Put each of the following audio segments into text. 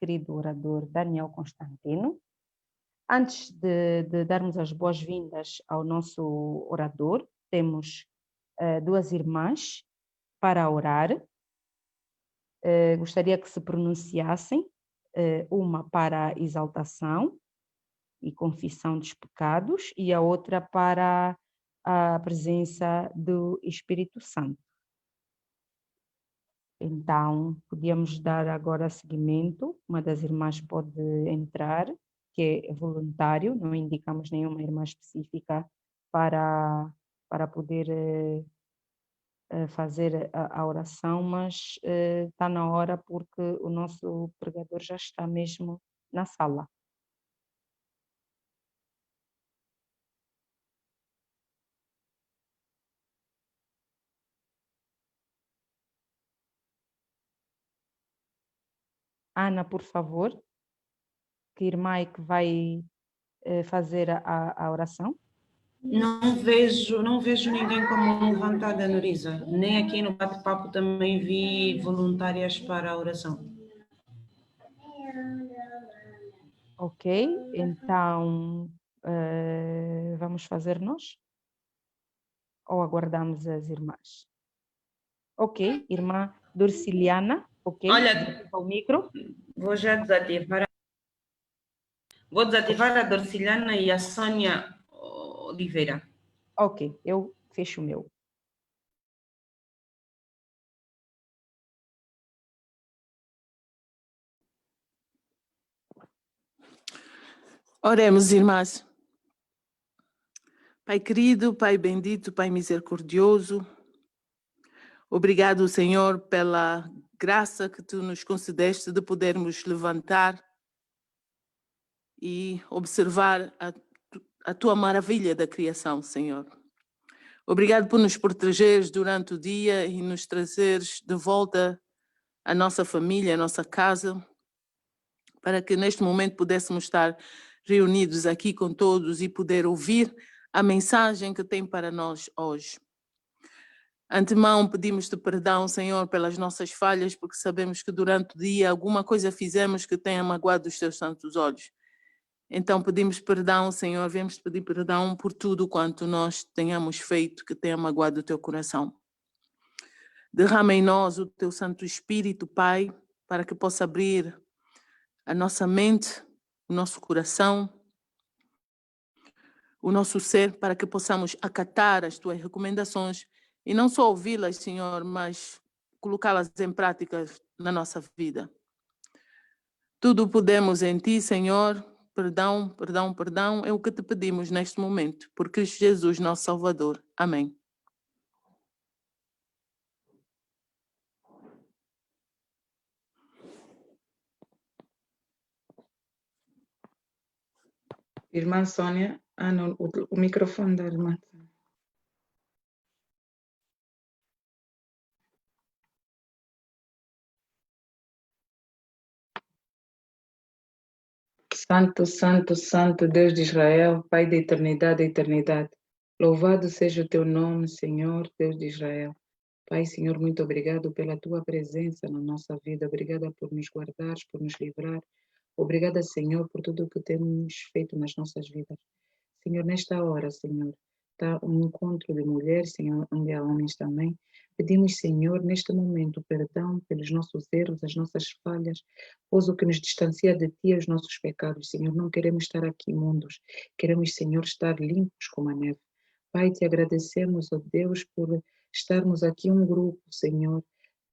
querido orador Daniel Constantino. Antes de darmos as boas-vindas ao nosso orador, temos duas irmãs para orar. Gostaria que se pronunciassem, uma para a exaltação e confissão dos pecados e a outra para a presença do Espírito Santo. Então, podíamos dar agora seguimento. Uma das irmãs pode entrar, que é voluntário, não indicamos nenhuma irmã específica para poder fazer a oração, mas está na hora porque o nosso pregador já está mesmo na sala. Ana, por favor, que irmã é que vai fazer a oração? Não vejo ninguém com a mão levantada, Noriza. Nem aqui no bate-papo também vi voluntárias para a oração. Ok, então vamos fazer nós? Ou aguardamos as irmãs? Ok, irmã Dorciliana, ok? Olha, Desativa o micro. vou já desativar. Vou desativar a Dorciliana e a Sônia Oliveira. Ok, eu fecho o meu. Oremos, irmãs. Pai querido, Pai bendito, Pai misericordioso, obrigado, Senhor, pela graça que Tu nos concedeste de podermos levantar e observar a Tua maravilha da criação, Senhor. Obrigado por nos protegeres durante o dia e nos trazeres de volta à nossa família, à nossa casa, para que neste momento pudéssemos estar reunidos aqui com todos e poder ouvir a mensagem que tem para nós hoje. Antemão, pedimos-te perdão, Senhor, pelas nossas falhas, porque sabemos que durante o dia alguma coisa fizemos que tenha magoado os teus santos olhos. Então pedimos perdão, Senhor, viemos te pedir perdão por tudo quanto nós tenhamos feito que tenha magoado o teu coração. Derrama em nós o teu Santo Espírito, Pai, para que possa abrir a nossa mente, o nosso coração, o nosso ser, para que possamos acatar as tuas recomendações e não só ouvi-las, Senhor, mas colocá-las em prática na nossa vida. Tudo podemos em ti, Senhor. Perdão, perdão, perdão é o que te pedimos neste momento, por Cristo Jesus, nosso Salvador. Amém. Irmã Sônia, não, o microfone da irmã. Santo, santo, santo Deus de Israel, Pai da eternidade, eternidade. Louvado seja o teu nome, Senhor, Deus de Israel. Pai, Senhor, muito obrigado pela tua presença na nossa vida. Obrigada por nos guardares, por nos livrar. Obrigada, Senhor, por tudo o que temos feito nas nossas vidas. Senhor, nesta hora, Senhor, está um encontro de mulheres, Senhor, onde há homens também. Pedimos, Senhor, neste momento, perdão pelos nossos erros, as nossas falhas, pois o que nos distancia de Ti é os nossos pecados, Senhor. Não queremos estar aqui imundos, queremos, Senhor, estar limpos como a neve. Pai, te agradecemos, ó Deus, por estarmos aqui um grupo, Senhor,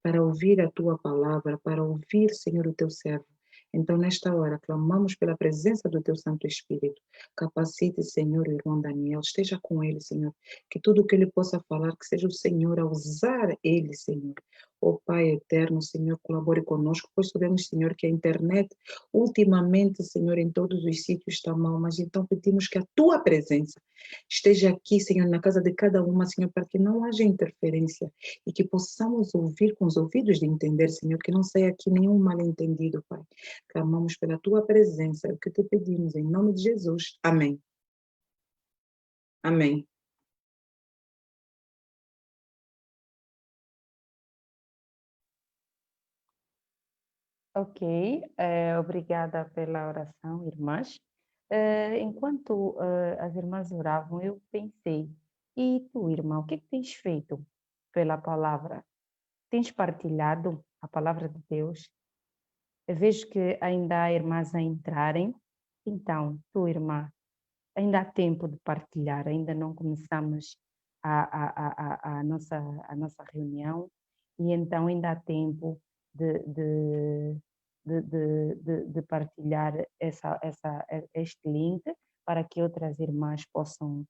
para ouvir a Tua palavra, para ouvir, Senhor, o Teu servo. Então, nesta hora, clamamos pela presença do Teu Santo Espírito. Capacite, Senhor, o irmão Daniel, esteja com ele, Senhor, que tudo o que ele possa falar, que seja o Senhor a usar ele, Senhor. Ó Pai eterno, Senhor, colabore conosco, pois sabemos, Senhor, que a internet, ultimamente, Senhor, em todos os sítios está mal, mas então pedimos que a Tua presença esteja aqui, Senhor, na casa de cada uma, Senhor, para que não haja interferência e que possamos ouvir com os ouvidos de entender, Senhor, que não saia aqui nenhum mal-entendido, Pai. Clamamos pela Tua presença, é o que te pedimos, em nome de Jesus. Amém. Amém. Ok, obrigada pela oração, irmãs. Enquanto as irmãs oravam, eu pensei, e tu, irmã, o que é que tens feito pela palavra? Tens partilhado a palavra de Deus? Eu vejo que ainda há irmãs a entrarem, então, tu, irmã, ainda há tempo de partilhar, ainda não começamos a nossa reunião, e então ainda há tempo de partilhar este link para que outras irmãs possam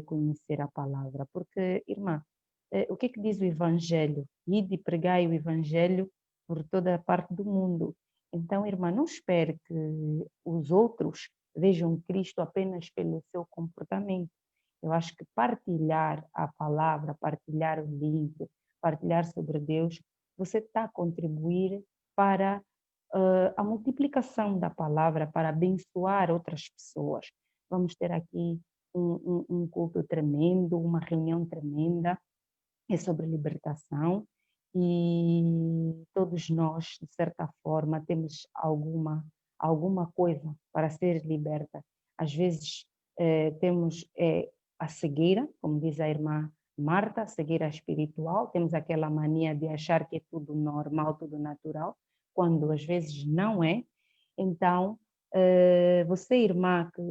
conhecer a palavra. Porque, irmã, o que é que diz o Evangelho? Ide e pregai o Evangelho por toda a parte do mundo. Então, irmã, não espere que os outros vejam Cristo apenas pelo seu comportamento. Eu acho que partilhar a palavra, partilhar o link, partilhar sobre Deus, você está a contribuir para a multiplicação da palavra, para abençoar outras pessoas. Vamos ter aqui um culto tremendo, uma reunião tremenda, é sobre libertação, e todos nós, de certa forma, temos alguma coisa para ser liberta. Às vezes temos a cegueira, como diz a irmã Marta, a cegueira espiritual, temos aquela mania de achar que é tudo normal, tudo natural, quando às vezes não é. Então, você, irmã, que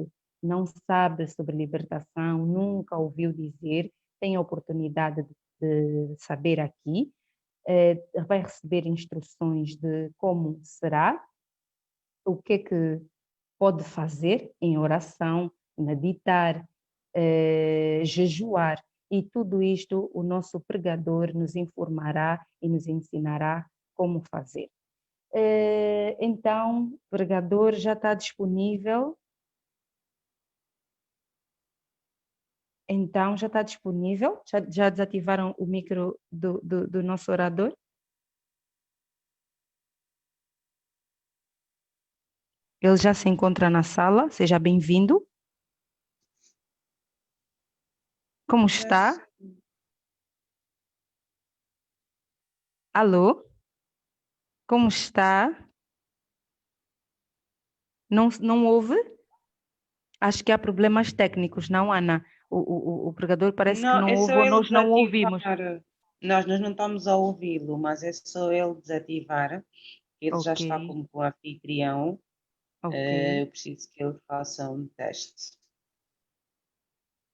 não sabe sobre libertação, nunca ouviu dizer, tem a oportunidade de saber aqui, vai receber instruções de como será, o que é que pode fazer em oração, meditar, jejuar, e tudo isto o nosso pregador nos informará e nos ensinará como fazer. Então, o pregador já está disponível. Então, já está disponível? Já desativaram o micro do nosso orador? Ele já se encontra na sala, seja bem-vindo. Como está? Alô? Como está? Não ouve? Acho que há problemas técnicos, não, Ana? O pregador parece que não é ouve só ou ele nós não ouvimos. desativar. Nós não estamos a ouvi-lo, mas é só ele desativar. Ele já Ok, está como anfitrião. ok, Eu preciso que ele faça um teste.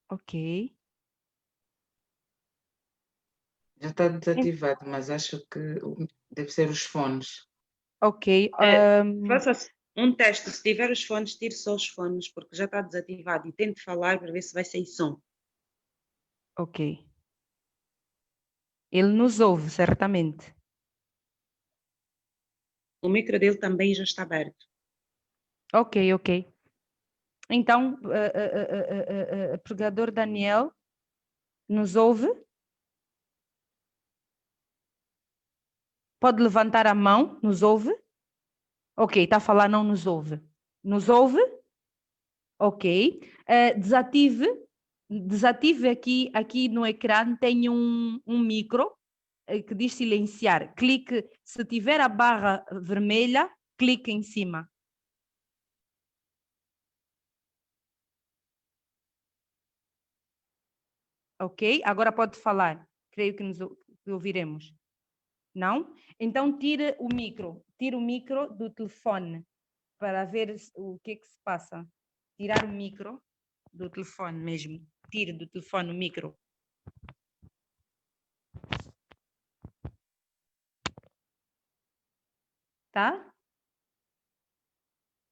ok. Já está desativado, mas acho que deve ser os fones. Ok, Faça um teste. Se tiver os fones, tire só os fones, porque já está desativado. E tente falar para ver se vai sair som. ok. Ele nos ouve, certamente. O micro dele também já está aberto. Ok, ok. Então, pregador Daniel, nos ouve? Pode levantar a mão, nos ouve? Ok, está a falar, não nos ouve. Nos ouve? Ok. Desative aqui no ecrã, tem um micro que diz silenciar. Clique, se tiver a barra vermelha, clique em cima. Ok? Agora pode falar. Creio que que ouviremos. Não? Então tire o micro do telefone para ver o que é que se passa. Tirar o micro do telefone mesmo. Tire do telefone o micro. Tá?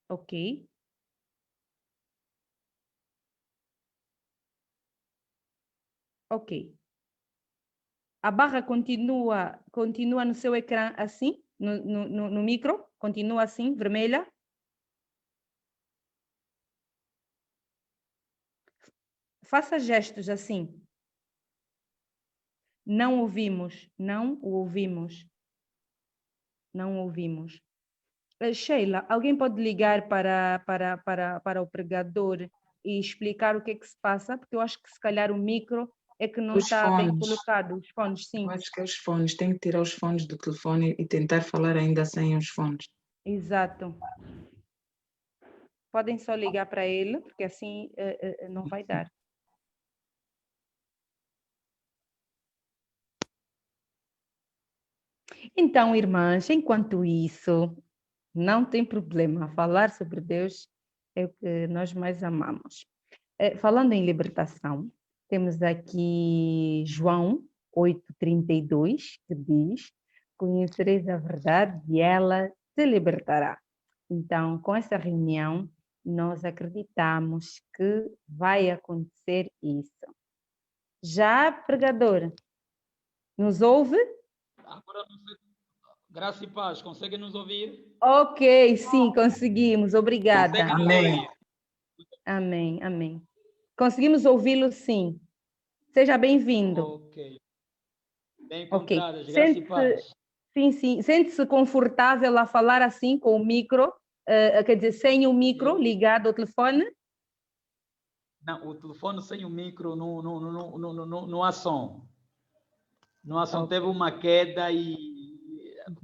Ok. Ok. A barra continua no seu ecrã assim, no micro? Continua assim, vermelha? Faça gestos assim. Não ouvimos, não o ouvimos. Não ouvimos. Sheila, alguém pode ligar para o pregador e explicar o que é que se passa? Porque eu acho que se calhar o micro é que não Os está bem fones. colocado. Os fones, sim. Eu acho que é os fones. Tem que tirar os fones do telefone e tentar falar ainda sem os fones. Exato. Podem só ligar para ele, porque assim não vai dar. Então, irmãs, enquanto isso, não tem problema. Falar sobre Deus é o que nós mais amamos. Falando em libertação, temos aqui João 8:32, que diz: conhecereis a verdade e ela te libertará. Então, com essa reunião, nós acreditamos que vai acontecer isso. Já, pregador, nos ouve? Agora não sei. Graça e paz, conseguem nos ouvir? Ok, sim, conseguimos. Obrigada. Conseguem nos Amém. ouvir? Amém, amém. Conseguimos ouvi-lo, sim. Seja bem-vindo. Ok. Bem Ok. encontradas, graça e paz. Sim, sim. Sente-se confortável a falar assim com o micro, quer dizer, sem o micro ligado ao telefone? Não, o telefone sem o micro não há som. Não há som, Ok. teve uma queda e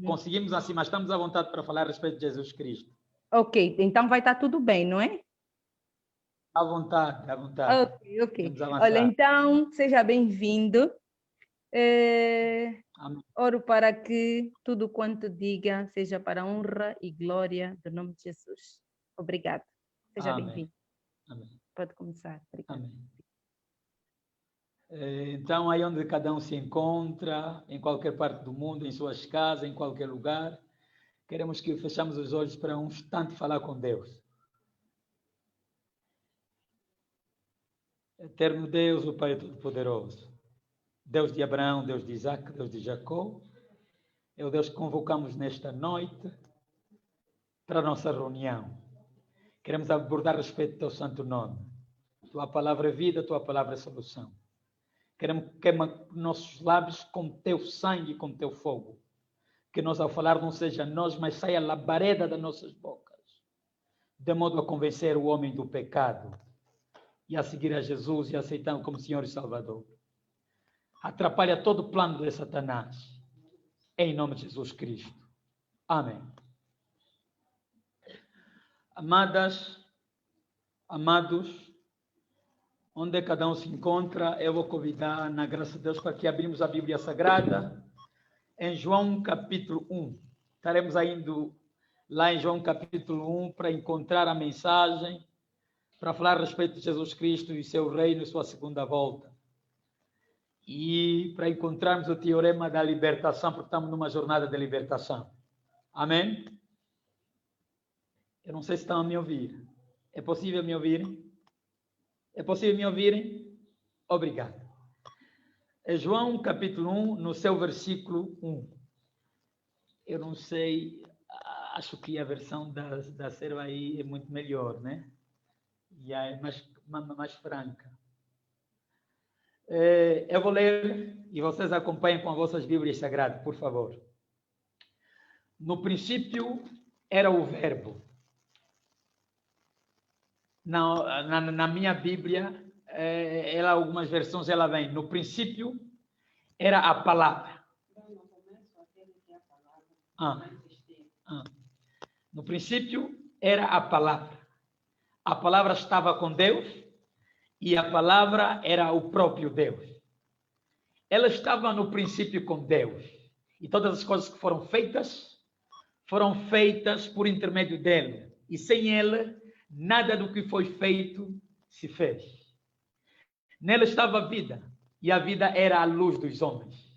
conseguimos assim, mas estamos à vontade para falar a respeito de Jesus Cristo. Ok, então vai estar tudo bem, não é? À vontade, à vontade. Ok, ok. Vamos avançar. Olha, então, seja bem-vindo. Amém. Oro para que tudo quanto diga seja para a honra e glória do nome de Jesus. Obrigada. Seja Amém. bem-vindo. Amém. Pode começar. Obrigada. Amém. Então, aí onde cada um se encontra, em qualquer parte do mundo, em suas casas, em qualquer lugar, queremos que fechamos os olhos para um instante falar com Deus. Eterno Deus, o Pai Todo-Poderoso, Deus de Abraão, Deus de Isaac, Deus de Jacó, é o Deus que convocamos nesta noite para a nossa reunião. Queremos abordar a respeito do teu santo nome. Tua palavra é vida, tua palavra é solução. Queremos queimar nossos lábios com teu sangue e com teu fogo. Que nós, ao falar, não seja nós, mas saia a labareda das nossas bocas, de modo a convencer o homem do pecado e a seguir a Jesus e aceitá-lo como Senhor e Salvador. Atrapalha todo o plano de Satanás. Em nome de Jesus Cristo. Amém. Amadas, amados, onde cada um se encontra, eu vou convidar, na graça de Deus, para que abrimos a Bíblia Sagrada em João capítulo 1. Estaremos indo lá em João capítulo 1 para encontrar a mensagem, para falar a respeito de Jesus Cristo e seu reino e sua segunda volta. E para encontrarmos o teorema da libertação, porque estamos numa jornada de libertação. Amém? Eu não sei se estão a me ouvir. É possível me ouvirem? É possível me ouvirem? Obrigado. É João capítulo 1, no seu versículo 1. Eu não sei, acho que a versão da serva aí é muito melhor, né? E é mais franca. Eu vou ler e vocês acompanhem com as vossas Bíblias Sagradas, por favor. No princípio era o Verbo. Na minha Bíblia, algumas versões ela vem. No princípio era a palavra. No princípio era a palavra. A palavra estava com Deus e a palavra era o próprio Deus. Ela estava no princípio com Deus. E todas as coisas que foram feitas por intermédio dele. E sem ele, nada do que foi feito se fez. Nela estava a vida, e a vida era a luz dos homens.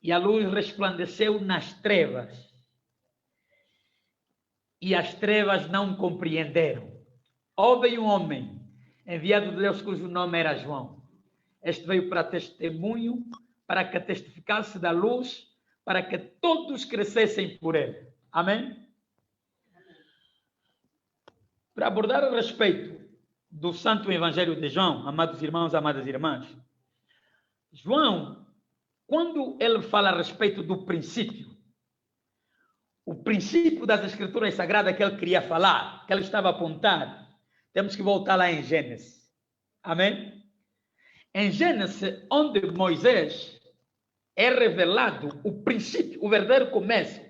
E a luz resplandeceu nas trevas, e as trevas não compreenderam. Houve um homem enviado de Deus cujo nome era João. Este veio para testemunho, para que testificasse da luz, para que todos crescessem por ele. Amém? Para abordar a respeito do Santo Evangelho de João, amados irmãos, amadas irmãs, João, quando ele fala a respeito do princípio, o princípio das Escrituras Sagradas que ele queria falar, que ele estava a apontar, temos que voltar lá em Gênesis. Amém? Em Gênesis, onde Moisés é revelado o princípio, o verdadeiro começo,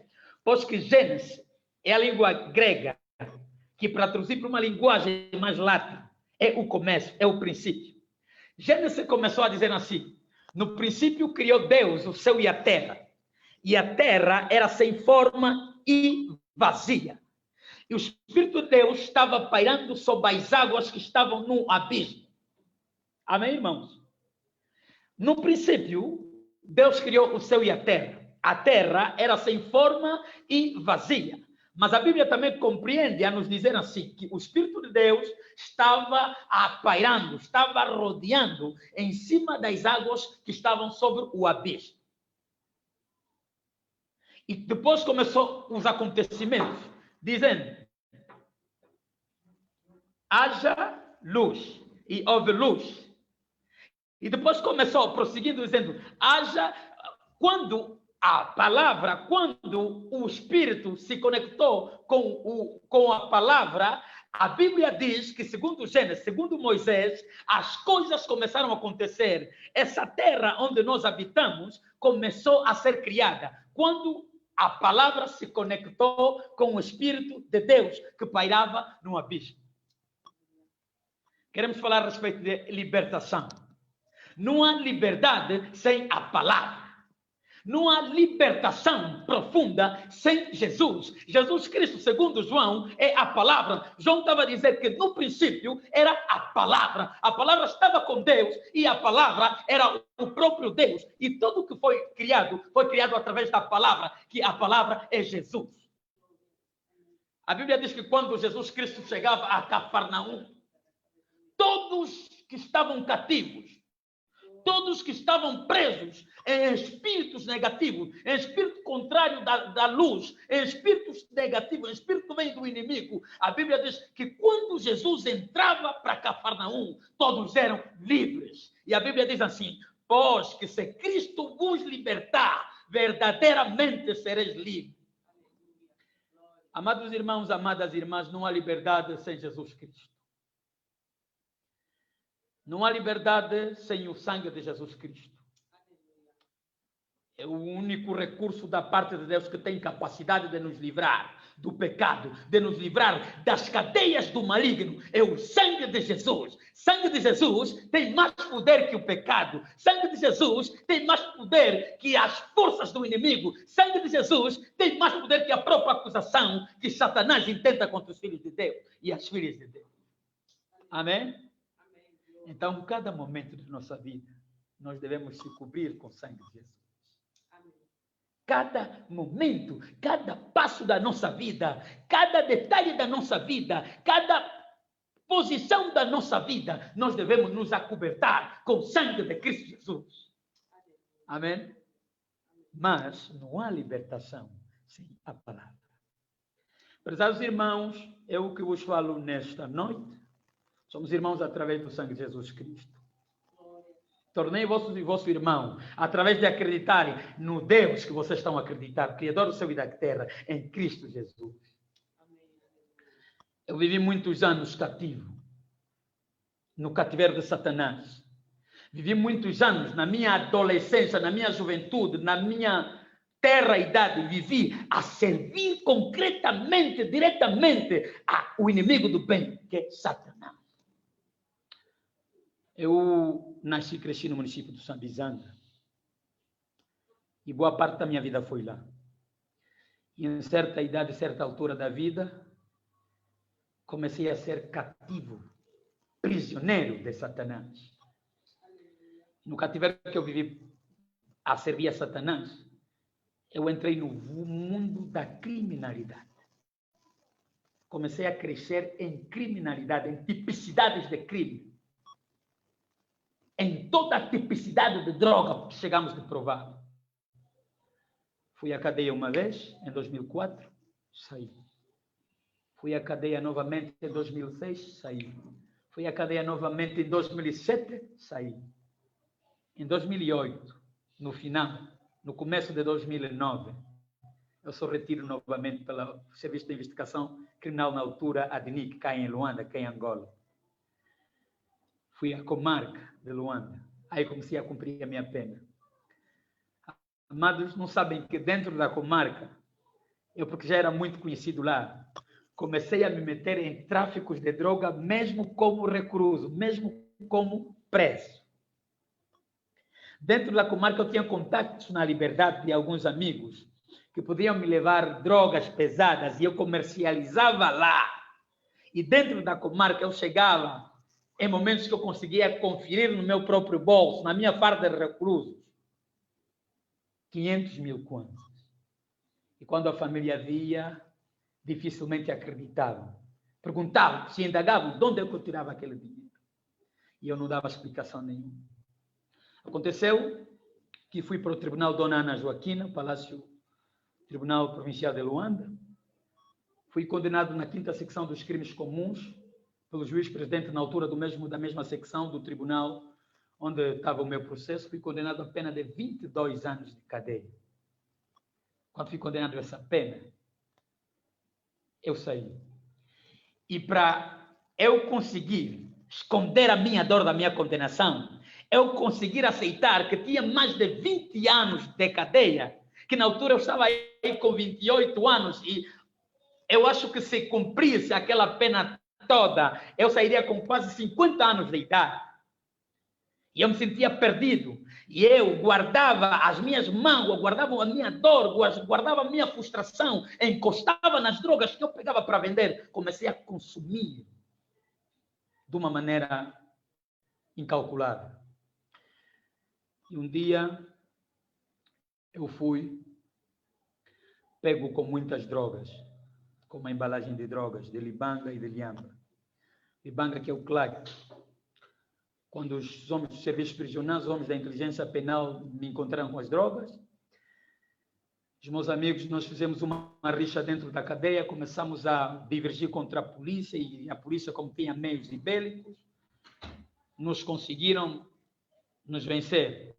pois que Gênesis é a língua grega, que para traduzir para uma linguagem mais lata, é o começo, é o princípio. Gênesis começou a dizer assim: no princípio criou Deus o céu e a terra era sem forma e vazia. E o Espírito de Deus estava pairando sobre as águas que estavam no abismo. Amém, irmãos? No princípio, Deus criou o céu e a terra. A terra era sem forma e vazia. Mas a Bíblia também compreende a nos dizer assim, que o Espírito de Deus estava pairando, estava rodeando em cima das águas que estavam sobre o abismo. E depois começou os acontecimentos, dizendo: haja luz, e houve luz. E depois começou, prosseguindo, dizendo: haja, quando a palavra, quando o Espírito se conectou com a palavra, a Bíblia diz que, segundo Gênesis, segundo Moisés, as coisas começaram a acontecer. Essa terra onde nós habitamos começou a ser criada quando a palavra se conectou com o Espírito de Deus que pairava no abismo. Queremos falar a respeito de libertação. Não há liberdade sem a palavra. Não há libertação profunda sem Jesus. Jesus Cristo, segundo João, é a palavra. João estava a dizer que no princípio era a palavra. A palavra estava com Deus e a palavra era o próprio Deus. E tudo que foi criado através da palavra, que a palavra é Jesus. A Bíblia diz que quando Jesus Cristo chegava a Cafarnaum, todos que estavam cativos, todos que estavam presos em espíritos negativos, em espírito contrário da luz, em espíritos negativos, em espírito que vem do inimigo, a Bíblia diz que quando Jesus entrava para Cafarnaum, todos eram livres. E a Bíblia diz assim: pois que se Cristo vos libertar, verdadeiramente sereis livres. Amados irmãos, amadas irmãs, não há liberdade sem Jesus Cristo. Não há liberdade sem o sangue de Jesus Cristo. É o único recurso da parte de Deus que tem capacidade de nos livrar do pecado, de nos livrar das cadeias do maligno. É o sangue de Jesus. Sangue de Jesus tem mais poder que o pecado. Sangue de Jesus tem mais poder que as forças do inimigo. Sangue de Jesus tem mais poder que a própria acusação que Satanás intenta contra os filhos de Deus e as filhas de Deus. Amém? Então, cada momento de nossa vida, nós devemos se cobrir com o sangue de Jesus. Cada momento, cada passo da nossa vida, cada detalhe da nossa vida, cada posição da nossa vida, nós devemos nos acobertar com o sangue de Cristo Jesus. Amém? Mas não há libertação sem a palavra. Prezados irmãos, eu o que vos falo nesta noite, somos irmãos através do sangue de Jesus Cristo. Tornei vosso irmão, através de acreditarem no Deus que vocês estão a acreditar, Criador do céu e da terra, em Cristo Jesus. Eu vivi muitos anos cativo, no cativeiro de Satanás. Vivi muitos anos, na minha adolescência, na minha juventude, na minha terra idade, vivi a servir concretamente, diretamente, ao inimigo do bem, que é Satanás. Eu nasci e cresci no município de Sambizanga. E boa parte da minha vida foi lá. E em certa idade, certa altura da vida, comecei a ser cativo, prisioneiro de Satanás. No cativeiro que eu vivi a servir a Satanás, eu entrei no mundo da criminalidade. Comecei a crescer em criminalidade, em tipicidades de crime. Em toda a tipicidade de droga que chegamos de provar. Fui à cadeia uma vez, em 2004, saí. Fui à cadeia novamente em 2006, saí. Fui à cadeia novamente em 2007, saí. Em 2008, no final, no começo de 2009, eu sou retiro novamente pelo Serviço de Investigação Criminal na altura, ADNIC, cá em Luanda, cá em Angola. Fui à comarca de Luanda. Aí comecei a cumprir a minha pena. Amados, não sabem que dentro da comarca Eu, porque já era muito conhecido lá, comecei a me meter em tráficos de droga, mesmo como recluso, mesmo como preso. Dentro da comarca eu tinha contactos na Liberdade de alguns amigos que podiam me levar drogas pesadas e eu comercializava lá. E dentro da comarca eu chegava em momentos que eu conseguia conferir no meu próprio bolso, na minha farda de reclusos, 500 mil contos. E quando a família via, dificilmente acreditavam. Perguntavam, se indagavam, de onde é que eu tirava aquele dinheiro? E eu não dava explicação nenhuma. Aconteceu que fui para o Tribunal Dona Ana Joaquina, Palácio Tribunal Provincial de Luanda. Fui condenado na 5ª secção dos crimes comuns pelo juiz presidente na altura da mesma secção do tribunal onde estava o meu processo. Fui condenado a pena de 22 anos de cadeia. Quando fui condenado a essa pena, eu saí. E para eu conseguir esconder a minha dor da minha condenação, eu conseguir aceitar que tinha mais de 20 anos de cadeia, que na altura eu estava aí com 28 anos e eu acho que se cumprisse aquela pena toda, eu sairia com quase 50 anos de idade. E eu me sentia perdido. E eu guardava as minhas mágoas, guardava a minha dor, guardava a minha frustração, encostava nas drogas que eu pegava para vender. Comecei a consumir de uma maneira incalculável. E um dia eu fui pego com muitas drogas, com uma embalagem de drogas, de libanga e de liamba. Libanga, que é o crack. Quando os homens dos serviços prisionais, os homens da inteligência penal me encontraram com as drogas, os meus amigos, nós fizemos uma rixa dentro da cadeia, começamos a divergir contra a polícia, e a polícia, como tinha meios bélicos, nos conseguiram nos vencer.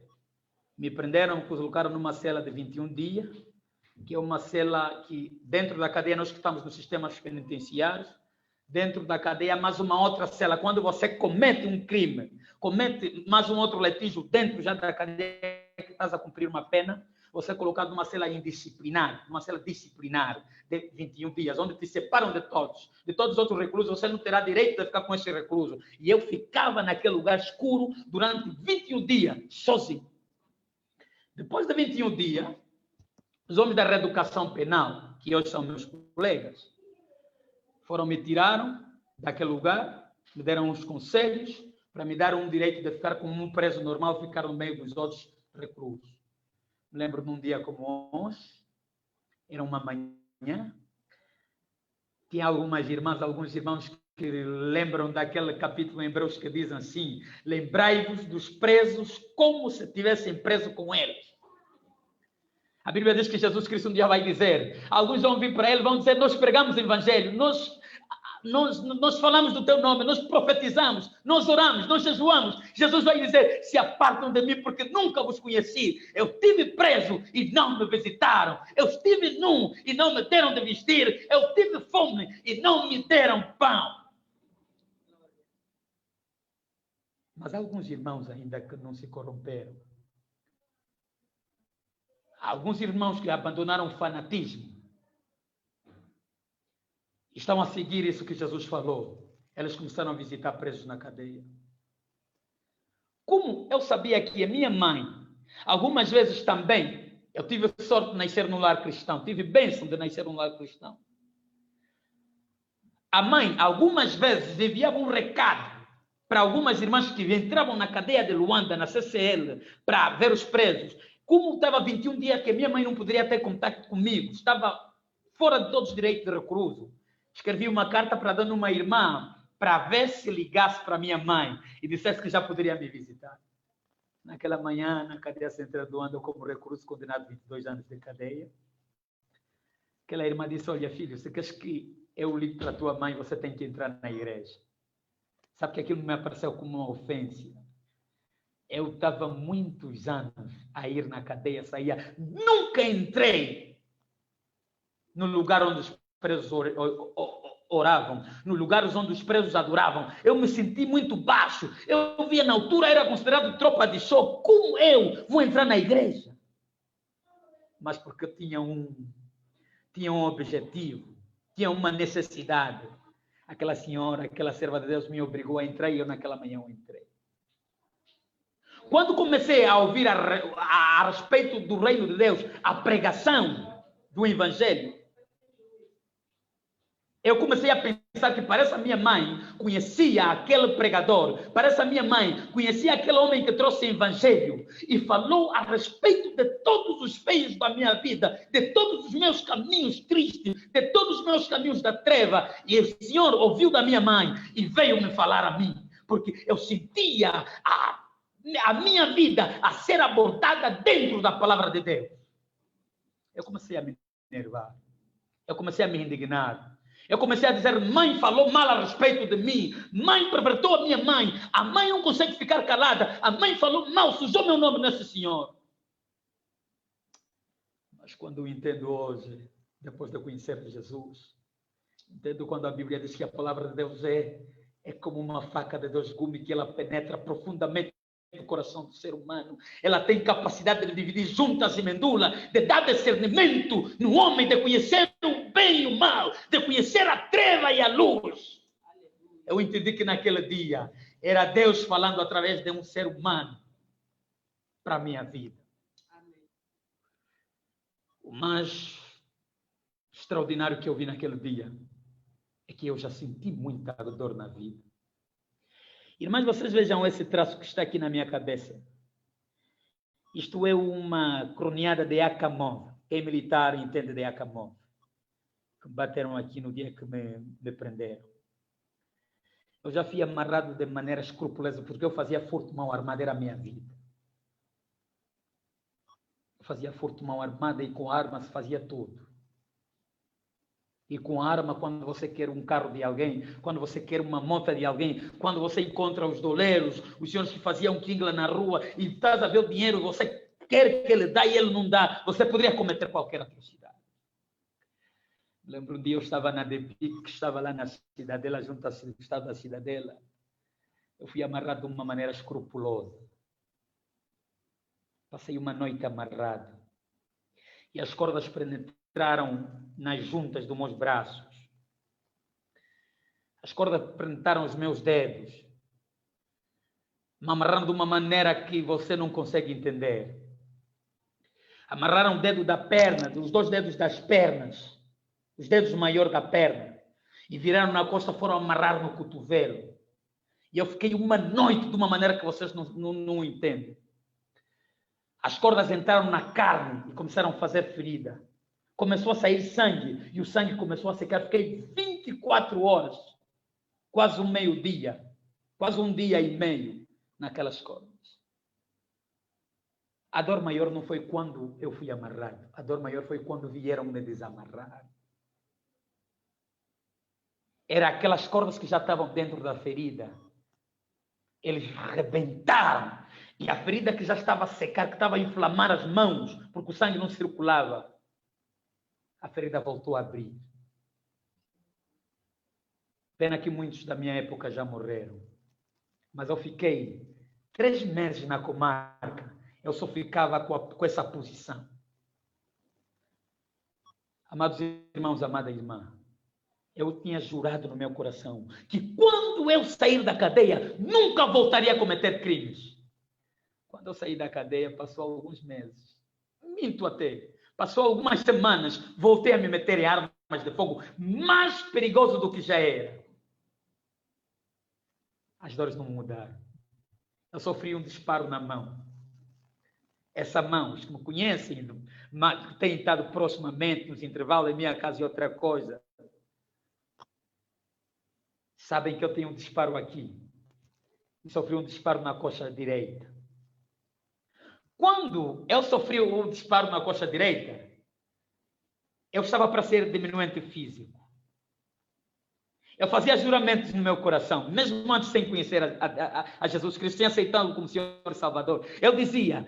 Me prenderam, me colocaram numa cela de 21 dias, que é uma cela que, dentro da cadeia, nós que estamos nos sistemas penitenciários, dentro da cadeia, mais uma outra cela. Quando você comete um crime, comete mais um outro litígio dentro já da cadeia que estás a cumprir uma pena, você é colocado numa cela indisciplinar, numa cela disciplinar de 21 dias, onde te separam de todos os outros reclusos, você não terá direito de ficar com esse recluso. E eu ficava naquele lugar escuro durante 21 dias, sozinho. Depois de 21 dias, os homens da reeducação penal, que hoje são meus colegas, me tiraram daquele lugar, me deram uns conselhos para me dar um direito de ficar como um preso normal, ficar no meio dos outros reclusos. Me lembro de um dia como hoje, era uma manhã, tinha alguns irmãos que lembram daquele capítulo em Hebreus que diz assim: lembrai-vos dos presos como se tivessem preso com eles. A Bíblia diz que Jesus Cristo um dia vai dizer, alguns vão vir para ele e vão dizer, nós pregamos o evangelho, nós falamos do teu nome, nós profetizamos, nós oramos, nós jejuamos. Jesus vai dizer, se apartam de mim porque nunca vos conheci. Eu estive preso e não me visitaram. Eu estive nu e não me deram de vestir. Eu tive fome e não me deram pão. Mas há alguns irmãos ainda que não se corromperam. Há alguns irmãos que abandonaram o fanatismo. Estão a seguir isso que Jesus falou. Eles começaram a visitar presos na cadeia. Como eu sabia que a minha mãe, algumas vezes também, eu tive sorte de nascer num lar cristão, tive bênção de nascer num lar cristão. A mãe, algumas vezes, enviava um recado para algumas irmãs que entravam na cadeia de Luanda, na CCL, para ver os presos. Como estava 21 dias que a minha mãe não poderia ter contato comigo, estava fora de todos os direitos de recluso. Escrevi uma carta para dando uma irmã, para ver se ligasse para minha mãe e dissesse que já poderia me visitar. Naquela manhã, na cadeia central do Luanda, como recluso condenado a 22 anos de cadeia, aquela irmã disse, olha filho, se queres que eu ligue para a tua mãe, você tem que entrar na igreja. Sabe que aquilo me apareceu como uma ofensa. Eu estava muitos anos a ir na cadeia, saía. Nunca entrei no lugar onde os presos oravam, no lugar onde os presos adoravam. Eu me senti muito baixo. Eu via na altura, era considerado tropa de choque. Como eu vou entrar na igreja? Mas porque tinha tinha um objetivo, tinha uma necessidade. Aquela senhora, aquela serva de Deus me obrigou a entrar e eu naquela manhã eu entrei. Quando comecei a ouvir a respeito do reino de Deus, a pregação do evangelho, eu comecei a pensar que parece a minha mãe conhecia aquele pregador, parece a minha mãe conhecia aquele homem que trouxe o evangelho e falou a respeito de todos os feios da minha vida, de todos os meus caminhos tristes, de todos os meus caminhos da treva. E o Senhor ouviu da minha mãe e veio me falar a mim, porque eu sentia a minha vida a ser abordada dentro da palavra de Deus. Eu comecei a me enervar, eu comecei a me indignar. Eu comecei a dizer, mãe falou mal a respeito de mim, mãe pervertou a minha mãe, a mãe não consegue ficar calada, a mãe falou mal, sujou meu nome nesse senhor. Mas quando eu entendo hoje, depois de eu conhecer Jesus, entendo quando a Bíblia diz que a palavra de Deus é como uma faca de dois gumes, que ela penetra profundamente no coração do ser humano. Ela tem capacidade de dividir juntas e medula, de dar discernimento no homem, de conhecer o bem e o mal, de conhecer a treva e a luz. Eu entendi que naquele dia era Deus falando através de um ser humano para a minha vida. O mais extraordinário que eu vi naquele dia é que eu já senti muita dor na vida. Irmãos, vocês vejam esse traço que está aqui na minha cabeça. Isto é uma croniada de Akamov. Quem é militar entende de Akamov. Que me bateram aqui no dia que me prenderam. Eu já fui amarrado de maneira escrupulosa, porque eu fazia furto mão armada, era a minha vida. Eu fazia furto mão armada e com armas fazia tudo. E com arma, quando você quer um carro de alguém, quando você quer uma moto de alguém, quando você encontra os doleiros, os senhores que faziam quingla na rua, e estás a ver o dinheiro, você quer que ele dá e ele não dá, você poderia cometer qualquer atrocidade. Lembro um dia eu estava na DEPIC, que estava lá na Cidadela, junto ao estado da Cidadela. Eu fui amarrado de uma maneira escrupulosa. Passei uma noite amarrado. E as cordas penetraram nas juntas dos meus braços. As cordas penetraram os meus dedos, me amarraram de uma maneira que você não consegue entender. Amarraram o dedo da perna, os dois dedos das pernas, os dedos maiores da perna, e viraram na costa, foram amarrar no cotovelo. E eu fiquei uma noite de uma maneira que vocês não entendem. As cordas entraram na carne e começaram a fazer ferida. Começou a sair sangue e o sangue começou a secar. Fiquei 24 horas, quase um meio-dia, quase um dia e meio naquelas cordas. A dor maior não foi quando eu fui amarrado. A dor maior foi quando vieram me desamarrar. Era aquelas cordas que já estavam dentro da ferida. Eles rebentaram. E a ferida que já estava a secar, que estava a inflamar as mãos, porque o sangue não circulava, a ferida voltou a abrir. Pena que muitos da minha época já morreram. Mas eu fiquei 3 meses na comarca. Eu só ficava com essa posição. Amados irmãos, amada irmã, eu tinha jurado no meu coração que quando eu sair da cadeia, nunca voltaria a cometer crimes. Quando eu saí da cadeia, passou alguns meses. Minto até. Passou algumas semanas, voltei a me meter em armas de fogo, mais perigoso do que já era. As dores não mudaram. Eu sofri um disparo na mão. Essa mão, os que me conhecem, que têm estado proximamente nos intervalos em minha casa e outra coisa, sabem que eu tenho um disparo aqui. E sofri um disparo na coxa direita. Quando eu sofri o disparo na coxa direita, eu estava para ser diminuente físico. Eu fazia juramentos no meu coração, mesmo antes sem conhecer a Jesus Cristo, sem aceitá-lo como Senhor e Salvador. Eu dizia,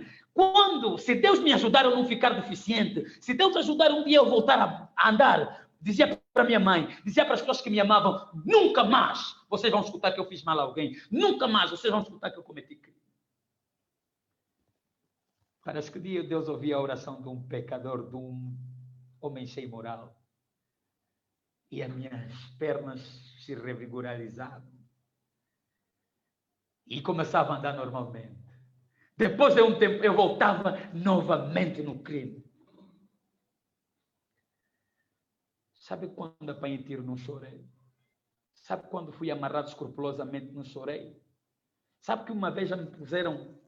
se Deus me ajudar eu não ficar deficiente, se Deus ajudar um dia eu voltar a andar, dizia para minha mãe, dizia para as pessoas que me amavam, nunca mais vocês vão escutar que eu fiz mal a alguém, nunca mais vocês vão escutar que eu cometi crime. Parece que Deus ouvia a oração de um pecador, de um homem sem moral. e as minhas pernas se revigoralizavam. E começava a andar normalmente. Depois de um tempo, eu voltava novamente no crime. Sabe quando apanhei tiro, não chorei? Sabe quando fui amarrado escrupulosamente, não chorei? Sabe que uma vez já me puseram,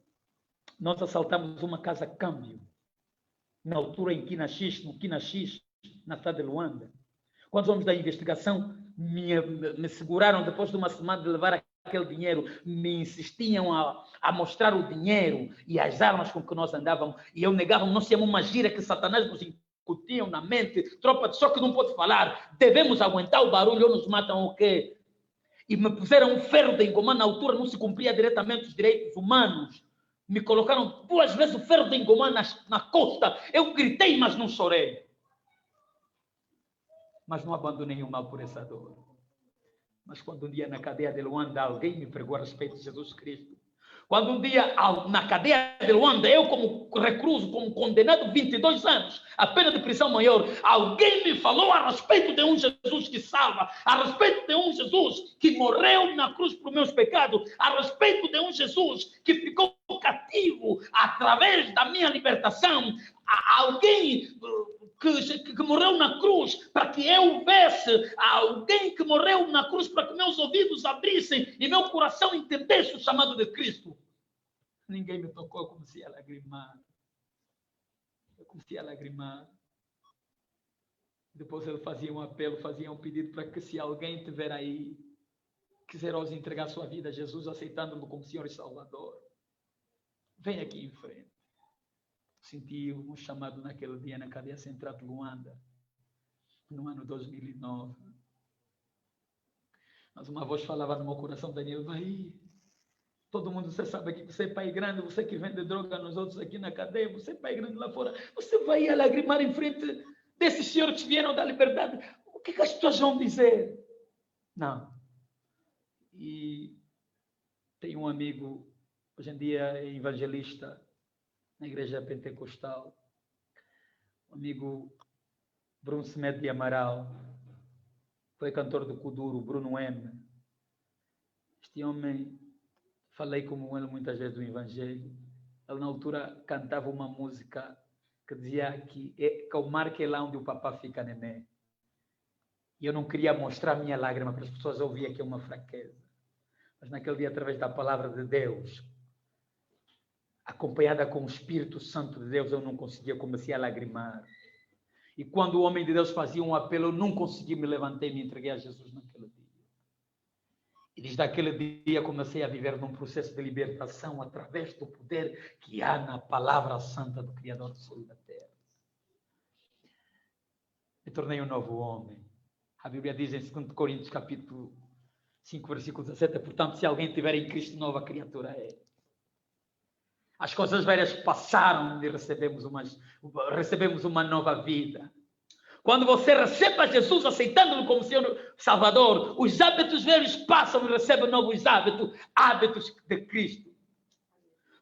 nós assaltamos uma casa-câmbio, na altura em Quinaxis, no Quinaxis, na cidade de Luanda. Quando vamos da investigação, me seguraram depois de uma semana de levar aquele dinheiro, me insistiam a mostrar o dinheiro e as armas com que nós andávamos, e eu negava, nós tínhamos uma gira que Satanás nos incutiam na mente, tropa de choque não pode falar, devemos aguentar o barulho ou nos matam o quê? E me puseram um ferro de engomar, na altura não se cumpria diretamente os direitos humanos, me colocaram 2 vezes o ferro de engomar na costa, eu gritei, mas não chorei. Mas não abandonei o mal por essa dor. Mas quando um dia na cadeia de Luanda alguém me pregou a respeito de Jesus Cristo, quando um dia na cadeia de Luanda, eu como recluso, como condenado 22 anos, a pena de prisão maior, alguém me falou a respeito de um Jesus que salva, a respeito de um Jesus que morreu na cruz por meus pecados, a respeito de um Jesus que ficou cativo através da minha libertação, alguém que morreu na cruz para que eu vesse, alguém que morreu na cruz para que meus ouvidos abrissem e meu coração entendesse o chamado de Cristo. Ninguém me tocou, eu comecei a lagrimar. Depois ele fazia um apelo, fazia um pedido para que, se alguém estiver aí, quiser ousar entregar sua vida a Jesus, aceitando-lo como Senhor e Salvador, vem aqui em frente. Senti um chamado naquele dia na cadeia central de Luanda, no ano 2009. Mas uma voz falava no meu coração: Daniel, vai. Todo mundo, você sabe que você é pai grande, você que vende droga nos outros aqui na cadeia, você é pai grande lá fora, você vai lagrimar em frente desses senhores que vieram da liberdade. O que as pessoas vão dizer? Não. E tem um amigo, hoje em dia é evangelista, na igreja pentecostal, o amigo Bruno Semedo de Amaral, foi cantor do Kuduro, Bruno M. Este homem, falei com ele muitas vezes do Evangelho. Ele, na altura, cantava uma música que dizia que o mar que é lá onde o papá fica, neném. E eu não queria mostrar a minha lágrima para as pessoas ouvirem que é uma fraqueza. Mas naquele dia, através da palavra de Deus, acompanhada com o Espírito Santo de Deus, eu não conseguia, comecei a lagrimar. E quando o homem de Deus fazia um apelo, eu não consegui, me levantei e me entreguei a Jesus naquele dia. E desde aquele dia comecei a viver num processo de libertação através do poder que há na palavra santa do Criador do céu e da terra. Me tornei um novo homem. A Bíblia diz em 2 Coríntios capítulo 5, versículo 17, portanto, se alguém estiver em Cristo, nova criatura é. As coisas velhas passaram e recebemos uma nova vida. Quando você recebe a Jesus, aceitando-lo como Senhor Salvador, os hábitos velhos passam e recebe novos hábitos de Cristo.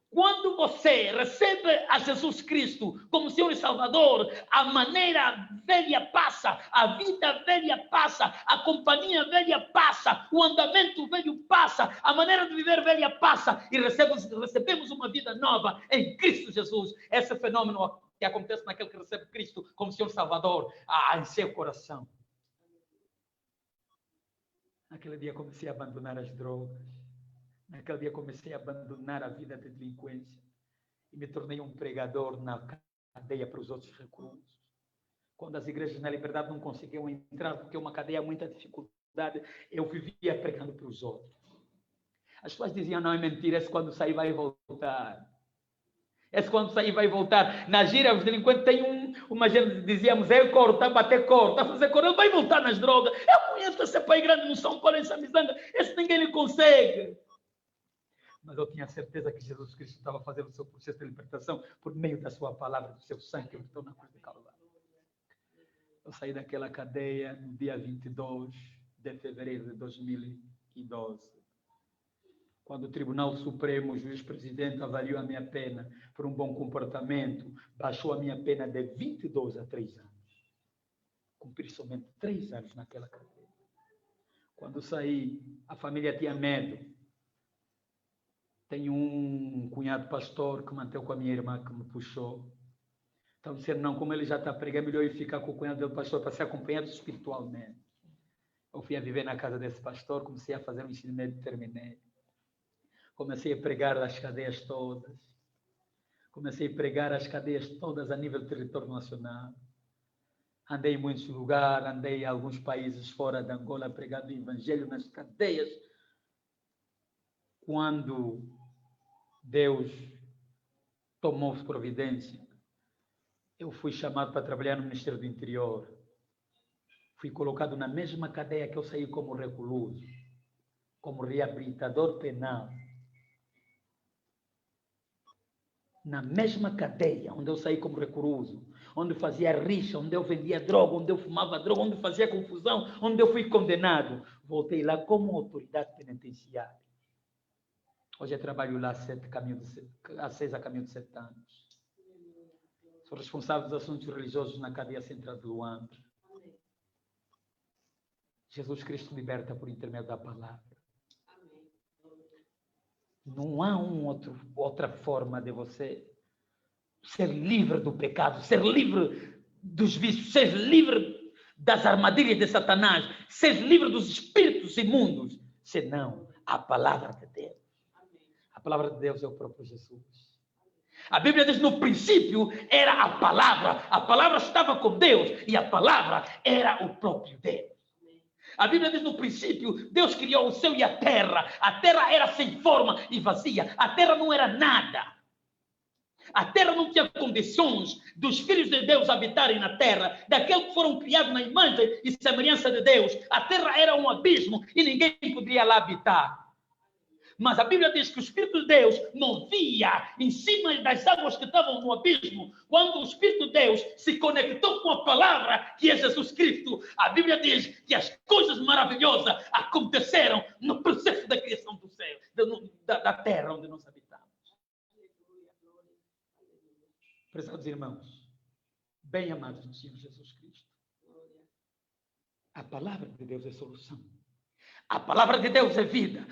Quando você recebe a Jesus Cristo como Senhor e Salvador, a maneira velha passa, a vida velha passa, a companhia velha passa, o andamento velho passa, a maneira de viver velha passa e recebemos uma vida nova em Cristo Jesus. Esse fenômeno que acontece naquele que recebe Cristo como Senhor Salvador em seu coração. Naquele dia comecei a abandonar as drogas. Naquele dia comecei a abandonar a vida de delinquência e me tornei um pregador na cadeia para os outros reclusos. Quando as igrejas na liberdade não conseguiam entrar, porque uma cadeia muita dificuldade, eu vivia pregando para os outros. As pessoas diziam: não, é mentira, esse quando sair vai voltar. Esse quando sair vai voltar. Na gira, os delinquentes têm uma gente, dizíamos, corta, bater corta, fazer corta, ele vai voltar nas drogas. Eu conheço esse pai grande no São Paulo, em Samizanga, esse ninguém lhe consegue. Mas eu tinha certeza que Jesus Cristo estava fazendo o seu processo de libertação por meio da sua palavra, do seu sangue que verteu na cruz de Calvário. Eu saí daquela cadeia no dia 22 de fevereiro de 2012. Quando o Tribunal Supremo, o juiz-presidente, avaliou a minha pena por um bom comportamento, baixou a minha pena de 22 a 3 anos. cumpri somente 3 anos naquela cadeia. Quando saí, a família tinha medo. Tenho um cunhado pastor que manteve com a minha irmã, que me puxou. Então disseram, não, como ele já está pregando, é melhor ir ficar com o cunhado dele pastor para ser acompanhado espiritualmente. Eu fui a viver na casa desse pastor, comecei a fazer um ensino médio e terminei. Comecei a pregar as cadeias todas. Comecei a pregar as cadeias todas a nível do território nacional. Andei em muitos lugares, andei em alguns países fora de Angola, pregando o evangelho nas cadeias. Quando Deus tomou providência, eu fui chamado para trabalhar no Ministério do Interior. Fui colocado na mesma cadeia que eu saí como recluso, como reabilitador penal. Na mesma cadeia onde eu saí como recluso, onde eu fazia rixa, onde eu vendia droga, onde eu fumava droga, onde eu fazia confusão, onde eu fui condenado. Voltei lá como autoridade penitenciária. Hoje eu trabalho lá há 6 a caminho de 7 anos. Sou responsável dos assuntos religiosos na cadeia central de Luanda. Jesus Cristo liberta por intermédio da palavra. Não há outra forma de você ser livre do pecado, ser livre dos vícios, ser livre das armadilhas de Satanás, ser livre dos espíritos imundos, senão a palavra de Deus. A palavra de Deus é o próprio Jesus. A Bíblia diz, no princípio era a palavra estava com Deus e a palavra era o próprio Deus. A Bíblia diz, no princípio, Deus criou o céu e a terra era sem forma e vazia, a terra não era nada. A terra não tinha condições dos filhos de Deus habitarem na terra, daqueles que foram criados na imagem e semelhança de Deus. A terra era um abismo e ninguém poderia lá habitar. Mas a Bíblia diz que o Espírito de Deus movia em cima das águas que estavam no abismo. Quando o Espírito de Deus se conectou com a palavra, que é Jesus Cristo, a Bíblia diz que as coisas maravilhosas aconteceram no processo da criação do céu, da terra onde nós habitamos. Prezados irmãos, bem amados do Senhor Jesus Cristo, a palavra de Deus é solução. A palavra de Deus é vida.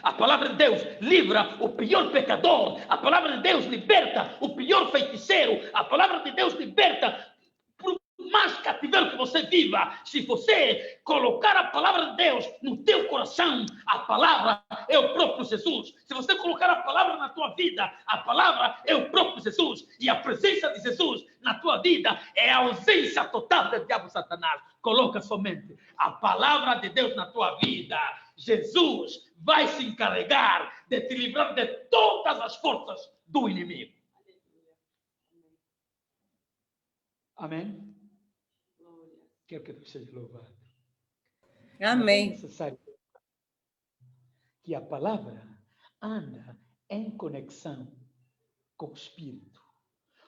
A palavra de Deus livra o pior pecador. A palavra de Deus liberta o pior feiticeiro. A palavra de Deus liberta por mais cativeiro que você viva. Se você colocar a palavra de Deus no teu coração, a palavra é o próprio Jesus. Se você colocar a palavra na tua vida, a palavra é o próprio Jesus. E a presença de Jesus na tua vida é a ausência total do diabo Satanás. Coloca somente a palavra de Deus na tua vida. Jesus vai se encarregar de te livrar de todas as forças do inimigo. Amém? Quero que Deus seja louvado. Amém. É necessário que a palavra anda em conexão com o Espírito.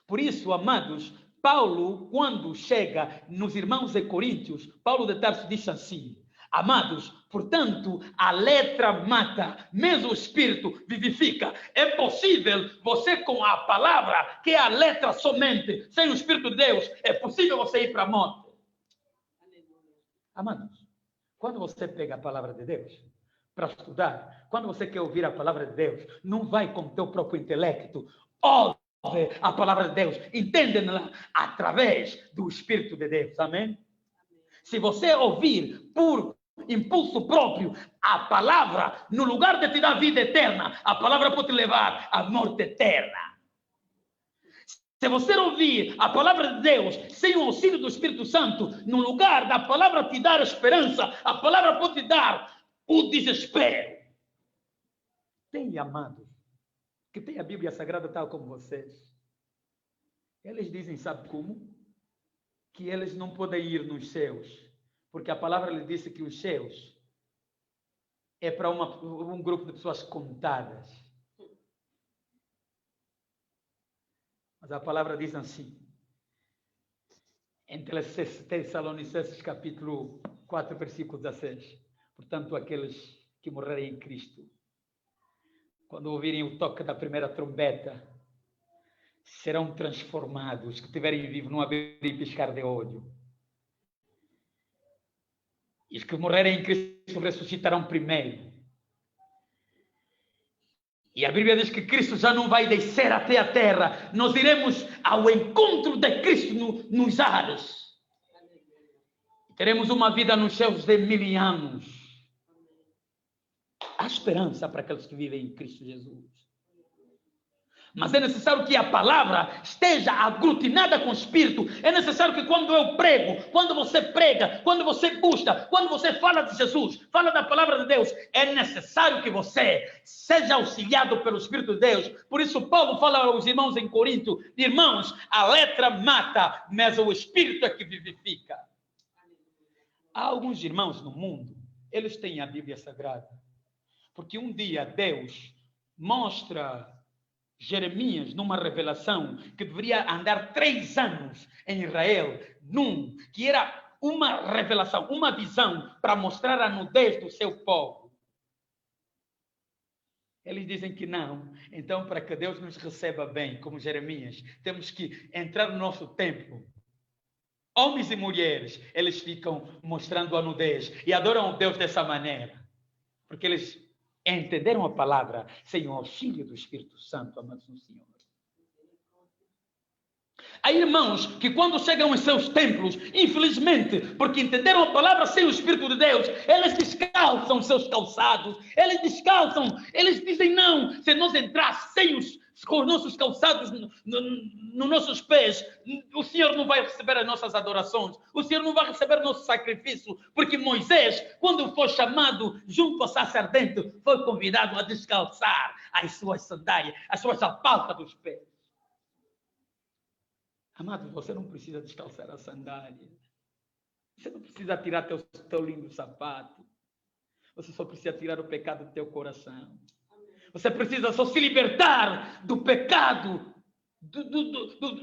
Por isso, amados, Paulo, quando chega nos irmãos de Coríntios, Paulo de Tarso diz assim: amados, portanto, a letra mata, mesmo o Espírito vivifica. É possível você, com a palavra, que é a letra somente, sem o Espírito de Deus, é possível você ir para a morte. Amados, quando você pega a palavra de Deus para estudar, quando você quer ouvir a palavra de Deus, não vai com o teu próprio intelecto. Ouve a palavra de Deus, entende-la através do Espírito de Deus. Amém? Se você ouvir por impulso próprio a palavra, no lugar de te dar vida eterna, a palavra pode te levar à morte eterna. Se você ouvir a palavra de Deus sem o auxílio do Espírito Santo, no lugar da palavra te dar esperança, a palavra pode te dar o desespero. Tem amados que tem a Bíblia Sagrada tal como vocês. Eles dizem, sabe como? Que eles não podem ir nos céus, porque a palavra lhe disse que os céus é para um grupo de pessoas contadas. Mas a palavra diz assim, em Tessalonicenses capítulo 4, versículo 16. Portanto, aqueles que morrerem em Cristo, quando ouvirem o toque da primeira trombeta, serão transformados, que estiverem vivos, não abrir e piscar de olho. E os que morrerem em Cristo ressuscitarão primeiro. E a Bíblia diz que Cristo já não vai descer até a terra. Nós iremos ao encontro de Cristo nos ares. Teremos uma vida nos céus de 1000 anos. Há esperança para aqueles que vivem em Cristo Jesus. Mas é necessário que a palavra esteja aglutinada com o Espírito. É necessário que quando eu prego, quando você prega, quando você busca, quando você fala de Jesus, fala da palavra de Deus, é necessário que você seja auxiliado pelo Espírito de Deus. Por isso Paulo fala aos irmãos em Corinto: irmãos, a letra mata, mas o Espírito é que vivifica. Há alguns irmãos no mundo, eles têm a Bíblia Sagrada, porque um dia Deus mostra Jeremias numa revelação que deveria andar 3 anos em Israel, que era uma revelação, uma visão para mostrar a nudez do seu povo. Eles dizem que não. Então, para que Deus nos receba bem, como Jeremias, temos que entrar no nosso templo. Homens e mulheres, eles ficam mostrando a nudez e adoram o Deus dessa maneira, porque eles entenderam a palavra sem o auxílio do Espírito Santo, amados no Senhor. Há irmãos que quando chegam em seus templos, infelizmente, porque entenderam a palavra sem o Espírito de Deus, eles descalçam seus calçados, eles dizem não, se nós entrar com os nossos calçados nos nossos pés, o Senhor não vai receber as nossas adorações, o Senhor não vai receber o nosso sacrifício, porque Moisés, quando foi chamado junto ao sacerdente, foi convidado a descalçar as suas sandálias, as suas alparcas dos pés. Amado, você não precisa descalçar a sandália, você não precisa tirar teu lindo sapato, você só precisa tirar o pecado do teu coração. Você precisa só se libertar do pecado,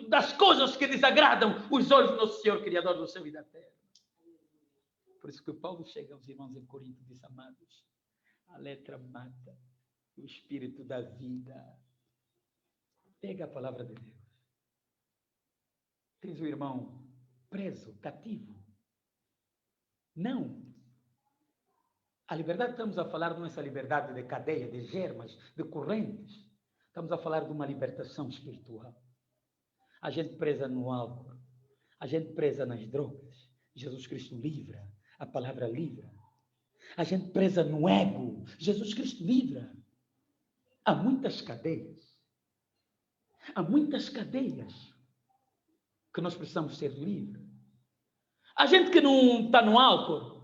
das coisas que desagradam os olhos do nosso Senhor, Criador do céu e da terra. Por isso que o Paulo chega aos irmãos em Corinto e diz: amados, a letra mata, o Espírito da vida. Pega a palavra de Deus. Tens o irmão preso, cativo. Não. A liberdade que estamos a falar não é essa liberdade de cadeia, de germas, de correntes. Estamos a falar de uma libertação espiritual. A gente presa no álcool, a gente presa nas drogas. Jesus Cristo livra, a palavra livra. A gente presa no ego, Jesus Cristo livra. Há muitas cadeias. Há muitas cadeias que nós precisamos ser livres. A gente que não está no álcool,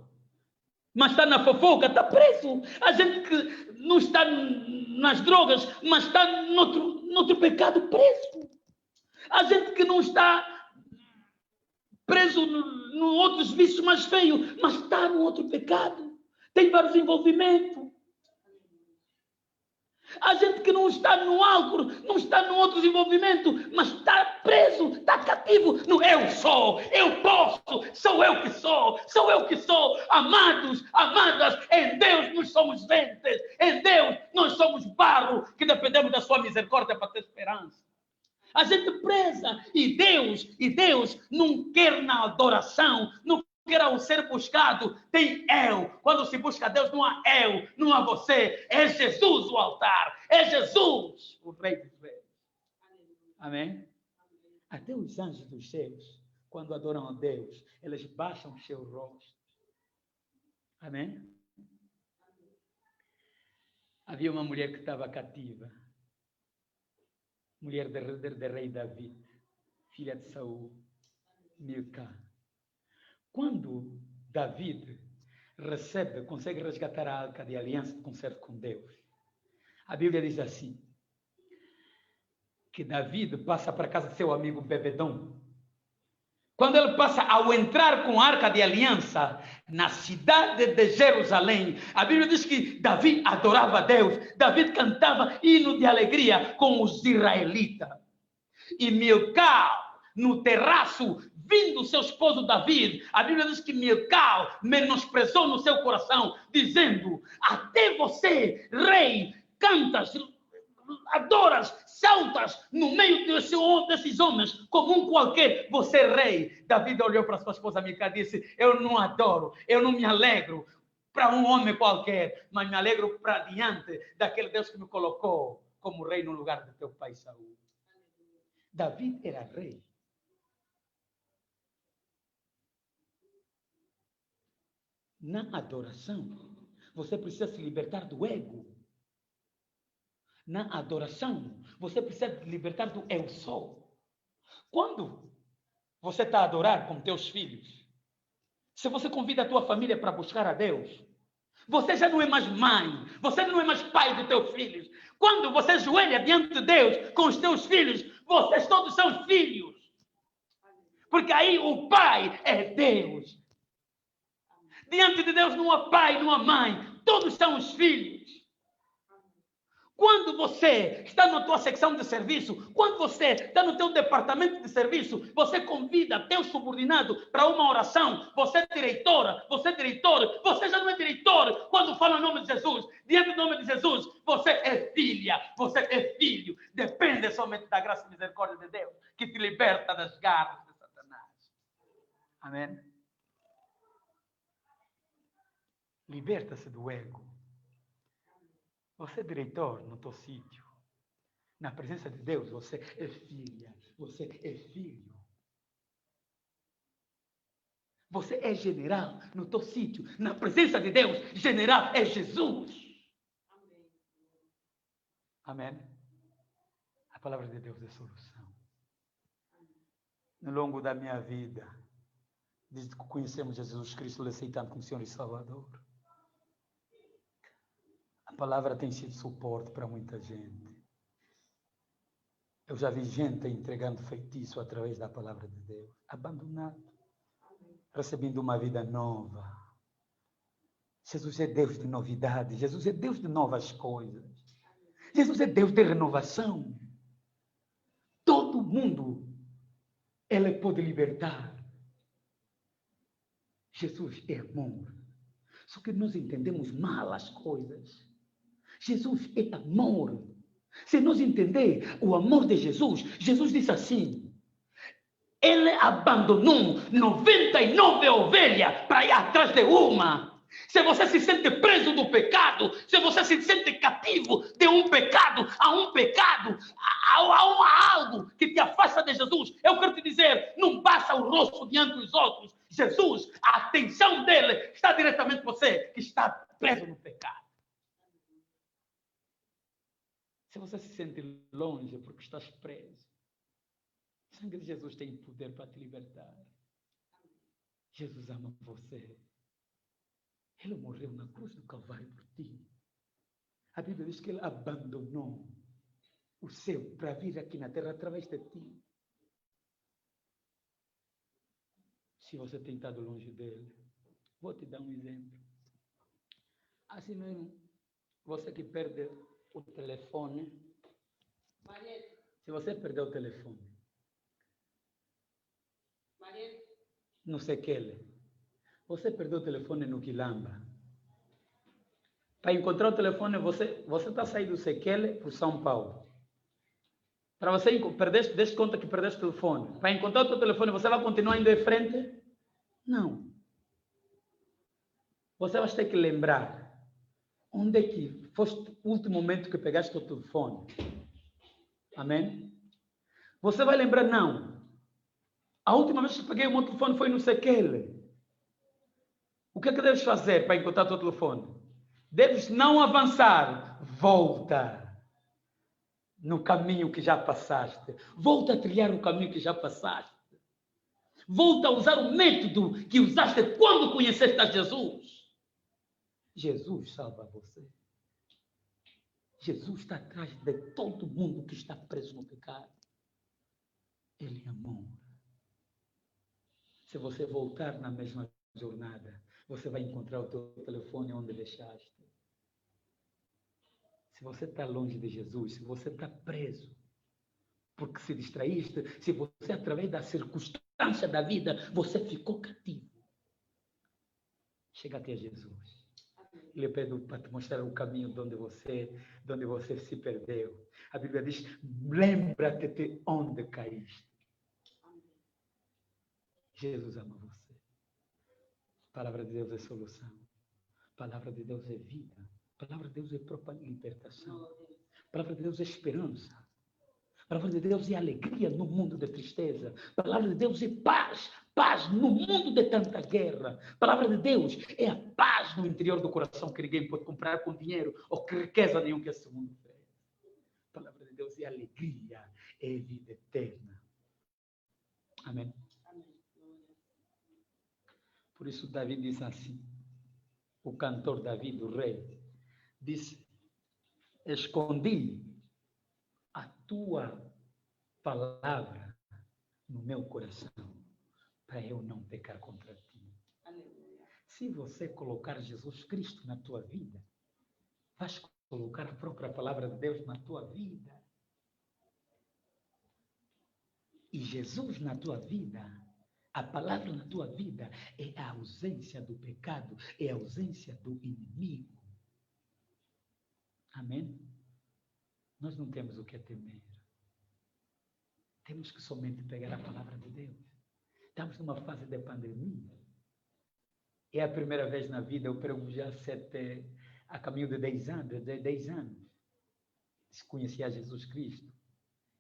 mas está na fofoca, está preso. A gente que não está nas drogas, mas está noutro pecado, preso. A gente que não está preso no outros vícios mais feios, mas está no outro pecado. Tem vários envolvimentos. A gente que não está no álcool, não está no outro desenvolvimento, mas está preso, está cativo no eu sou, eu posso, sou eu que sou. Amados, amadas, em Deus nós somos ventes, em Deus nós somos barro, que dependemos da sua misericórdia para ter esperança. A gente presa, e Deus não quer na adoração, não quer ao ser buscado, tem eu. Quando se busca Deus, não há eu, não há você. É Jesus o altar. É Jesus o Rei dos Reis. Amém? Até os anjos dos céus, quando adoram a Deus, eles baixam o seu rosto. Amém? Havia uma mulher que estava cativa. Mulher de rei Davi, filha de Saul, Milcá. Quando David consegue resgatar a arca de aliança de concerto com Deus, a Bíblia diz assim, que David passa para a casa de seu amigo Bebedom. Quando ele passa, ao entrar com a arca de aliança na cidade de Jerusalém, a Bíblia diz que Davi adorava a Deus, Davi cantava hino de alegria com os israelitas. E Milcá, no terraço, vindo seu esposo Davi, a Bíblia diz que Milcá menosprezou no seu coração, dizendo: até você, rei, cantas adoras, saltas no meio desses homens como um qualquer, você é rei. Davi olhou para sua esposa Mica e disse, eu não adoro, eu não me alegro para um homem qualquer, mas me alegro para diante daquele Deus que me colocou como rei no lugar do teu pai Saul. Davi era rei. Na adoração, você precisa se libertar do ego. Na adoração, você precisa se libertar do eu sou. Quando você está a adorar com teus filhos, se você convida a tua família para buscar a Deus, você já não é mais mãe, você não é mais pai dos teus filhos. Quando você ajoelha diante de Deus com os teus filhos, vocês todos são filhos. Porque aí o pai é Deus. Diante de Deus não há pai, não há mãe, todos são os filhos. Quando você está na tua secção de serviço, quando você está no teu departamento de serviço, você convida teu subordinado para uma oração, você é diretora, você é diretor, você já não é diretor quando fala o nome de Jesus. Diante do nome de Jesus, você é filha, você é filho. Depende somente da graça e misericórdia de Deus, que te liberta das garras de Satanás. Amém? Liberta-se do ego. Você é diretor no teu sítio. Na presença de Deus, você é filha. Você é filho. Você é general no teu sítio. Na presença de Deus, general é Jesus. Amém? A palavra de Deus é solução. No longo da minha vida, desde que conhecemos Jesus Cristo, lhe aceitamos como Senhor e Salvador, a palavra tem sido suporte para muita gente. Eu já vi gente entregando feitiço através da palavra de Deus, abandonado, recebendo uma vida nova. Jesus é Deus de novidade, Jesus é Deus de novas coisas, Jesus é Deus de renovação. Todo mundo Ele pode libertar. Jesus é amor. Só que nós entendemos mal as coisas. Jesus é amor. Se nós entender o amor de Jesus, Jesus disse assim, Ele abandonou 99 ovelhas para ir atrás de uma. Se você se sente preso do pecado, se você se sente cativo de um pecado, há algo que te afasta de Jesus, eu quero te dizer, não passa o rosto diante dos outros. Jesus, a atenção dele está diretamente em você, que está preso no pecado. Se você se sente longe porque estás preso, o sangue de Jesus tem poder para te libertar. Jesus ama você. Ele morreu na cruz do Calvário por ti. A Bíblia diz que ele abandonou o céu para vir aqui na terra através de ti. Se você tem estado longe dele, vou te dar um exemplo. Assim mesmo, você que perde o telefone, se você perdeu o telefone, no Sequele, você perdeu o telefone no Quilamba. Para encontrar o telefone, você está saindo do Sequele para São Paulo. Para você deste conta que perdeste o telefone. Para encontrar o teu telefone, você vai continuar indo em frente? Não. Você vai ter que lembrar onde é que foste o último momento que pegaste o telefone. Amém? Você vai lembrar, não. A última vez que peguei o meu telefone foi no Sequele. O que é que deves fazer para encontrar o teu telefone? Deves não avançar. Volta no caminho que já passaste. Volta a trilhar o caminho que já passaste. Volta a usar o método que usaste quando conheceste a Jesus. Jesus salva você. Jesus está atrás de todo mundo que está preso no pecado. Ele é amor. Se você voltar na mesma jornada, você vai encontrar o teu telefone onde deixaste. Se você está longe de Jesus, se você está preso, porque se distraíste, se você, através da circunstância da vida, você ficou cativo, chega até Jesus. lhe peço para te mostrar o caminho de onde você se perdeu. A Bíblia diz, lembra-te de onde caíste. Jesus ama você. A palavra de Deus é solução. A palavra de Deus é vida. A palavra de Deus é própria libertação. A palavra de Deus é esperança. A palavra de Deus é alegria no mundo de tristeza. A palavra de Deus é paz. Paz no mundo de tanta guerra. A palavra de Deus é a paz no interior do coração que ninguém pode comprar com dinheiro ou que riqueza nenhum que esse mundo fez. A palavra de Deus é alegria, é vida eterna. Amém. Por isso Davi diz assim, o cantor Davi, o rei, disse, escondi a tua palavra no meu coração, para eu não pecar contra ti. Aleluia. Se você colocar Jesus Cristo na tua vida, vais colocar a própria palavra de Deus na tua vida. E Jesus na tua vida, a palavra na tua vida é a ausência do pecado, é a ausência do inimigo. Amém? Nós não temos o que temer. Temos que somente pegar a palavra de Deus. Estamos numa fase de pandemia. É a primeira vez na vida, eu prego já a caminho de 10 anos. Conhecia Jesus Cristo.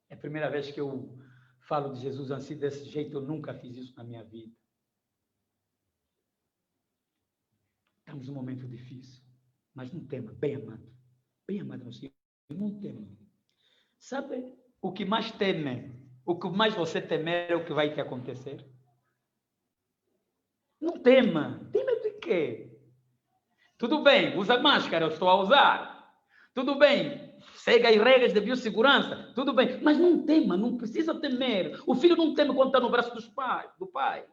É a primeira vez que eu falo de Jesus assim, desse jeito, eu nunca fiz isso na minha vida. Estamos num momento difícil, mas não tema, bem amado no Senhor, não tema. Sabe o que mais teme? O que mais você temer é o que vai te acontecer? Não tema. Tema de quê? Tudo bem, usa máscara, eu estou a usar. Tudo bem, segue as regras de biossegurança. Tudo bem, mas não tema, não precisa temer. O filho não teme quando está no braço do pai.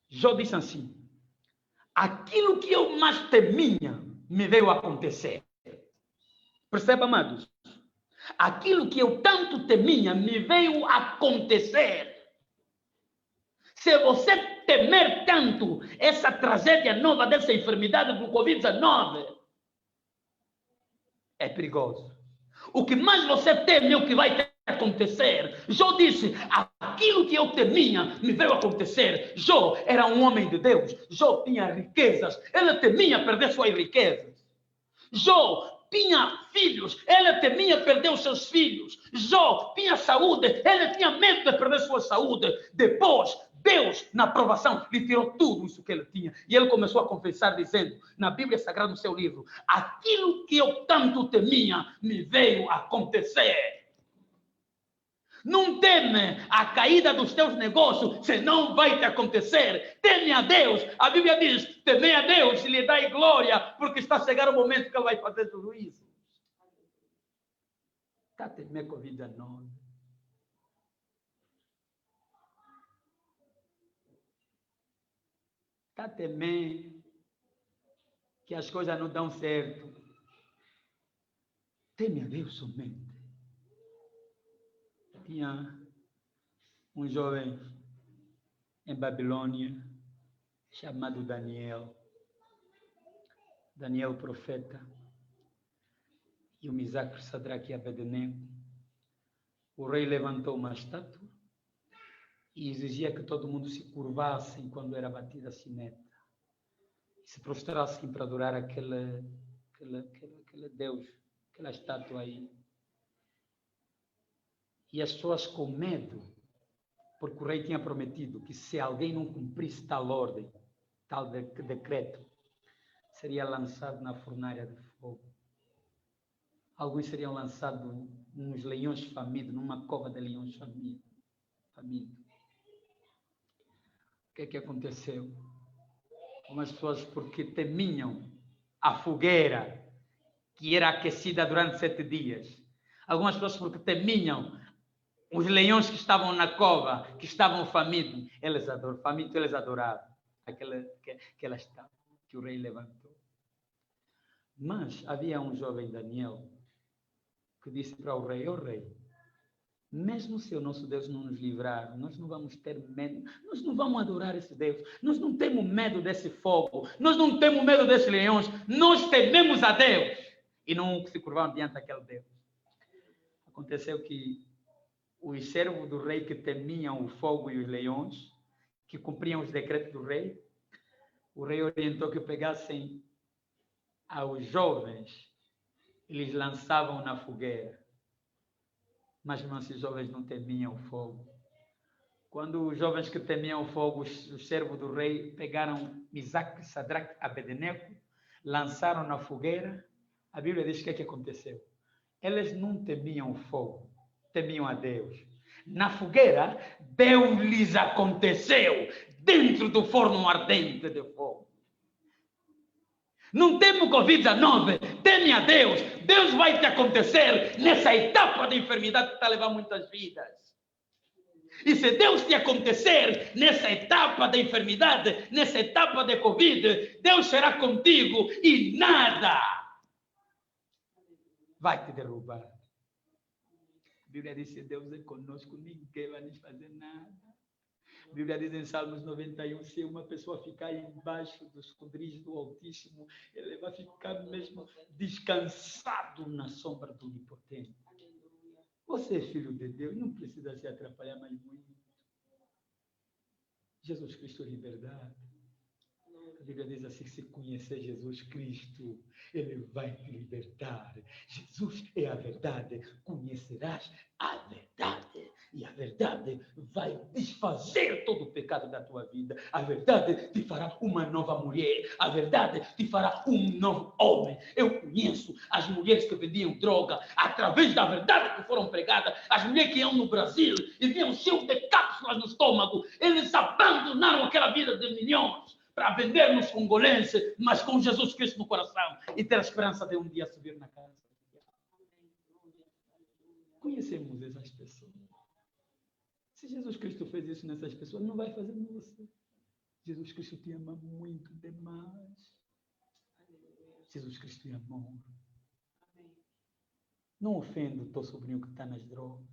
Jó disse assim, aquilo que eu mais temia me veio a acontecer. Perceba, amados? Aquilo que eu tanto temia me veio a acontecer. Se você temer tanto essa tragédia nova dessa enfermidade do Covid-19, é perigoso. O que mais você teme é o que vai acontecer. Jó disse, aquilo que eu temia me veio a acontecer. Jó era um homem de Deus. Jó tinha riquezas. Ele temia perder suas riquezas. Jó tinha filhos, ele temia perder os seus filhos. Jó tinha saúde, ele tinha medo de perder sua saúde. Depois, Deus, na provação, lhe tirou tudo isso que ele tinha. E ele começou a confessar, dizendo, na Bíblia Sagrada, no seu livro, aquilo que eu tanto temia me veio a acontecer. Não teme a caída dos teus negócios, senão vai te acontecer. Teme a Deus. A Bíblia diz, teme a Deus e lhe dai glória, porque está a chegar o momento que ele vai fazer juízo. Está a temer Covid-19. Está a temer que as coisas não dão certo. Teme a Deus somente. Tinha um jovem em Babilônia chamado Daniel. Daniel, profeta, e o Misaque, Sadraque e Abednego. O rei levantou uma estátua e exigia que todo mundo se curvasse quando era batida a sineta. E se prostrassem para adorar aquele Deus, aquela estátua aí. E as pessoas com medo, porque o rei tinha prometido que se alguém não cumprisse tal ordem, tal decreto, seria lançado na fornalha de fogo. Alguns seriam lançados nos leões famintos, numa cova de leões famintos. O que é que aconteceu? Algumas pessoas, porque temiam a fogueira, que era aquecida durante 7 dias. Algumas pessoas, porque temiam os leões que estavam na cova, que estavam famintos, eles adoravam aquela estátua que o rei levantou. Mas havia um jovem Daniel que disse para o rei, ó rei, Mesmo se o nosso Deus não nos livrar, nós não vamos ter medo, nós não vamos adorar esse Deus, nós não temos medo desse fogo, nós não temos medo desses leões, nós tememos a Deus e não se curvaram diante daquele Deus. Aconteceu que os servos do rei que temiam o fogo e os leões, que cumpriam os decretos do rei, o rei orientou que pegassem aos jovens e lhes lançavam na fogueira. Mas esses jovens não temiam o fogo. Quando os jovens que temiam o fogo, os servos do rei, pegaram Misaque, Sadraque, Abednego, lançaram na fogueira, a Bíblia diz que aconteceu. Eles não temiam o fogo, temiam a Deus. Na fogueira, Deus lhes aconteceu, dentro do forno ardente de fogo. Não teme o Covid-19, teme a Deus. Deus vai te acontecer nessa etapa de enfermidade que está a levar muitas vidas. E se Deus te acontecer nessa etapa de enfermidade, nessa etapa de Covid, Deus será contigo e nada vai te derrubar. A Bíblia diz que Deus é conosco, ninguém vai nos fazer nada. A Bíblia diz em Salmos 91, se uma pessoa ficar embaixo dos esconderijos do Altíssimo, ele vai ficar mesmo descansado na sombra do Onipotente. Você é filho de Deus, não precisa se atrapalhar mais muito. Jesus Cristo é liberdade. A Bíblia diz assim, se conhecer Jesus Cristo, Ele vai te libertar. Jesus é a verdade, conhecerás a verdade. E a verdade vai desfazer todo o pecado da tua vida. A verdade te fará uma nova mulher. A verdade te fará um novo homem. Eu conheço as mulheres que vendiam droga através da verdade que foram pregadas. As mulheres que iam no Brasil e vinham cheios de cápsulas no estômago. Eles abandonaram aquela vida de milhões para vender nos congolenses, mas com Jesus Cristo no coração e ter a esperança de um dia subir na casa. Conhecemos essas pessoas. Se Jesus Cristo fez isso nessas pessoas, não vai fazer em você. Jesus Cristo te ama muito demais. Jesus Cristo é amor. Não ofenda o teu sobrinho que está nas drogas.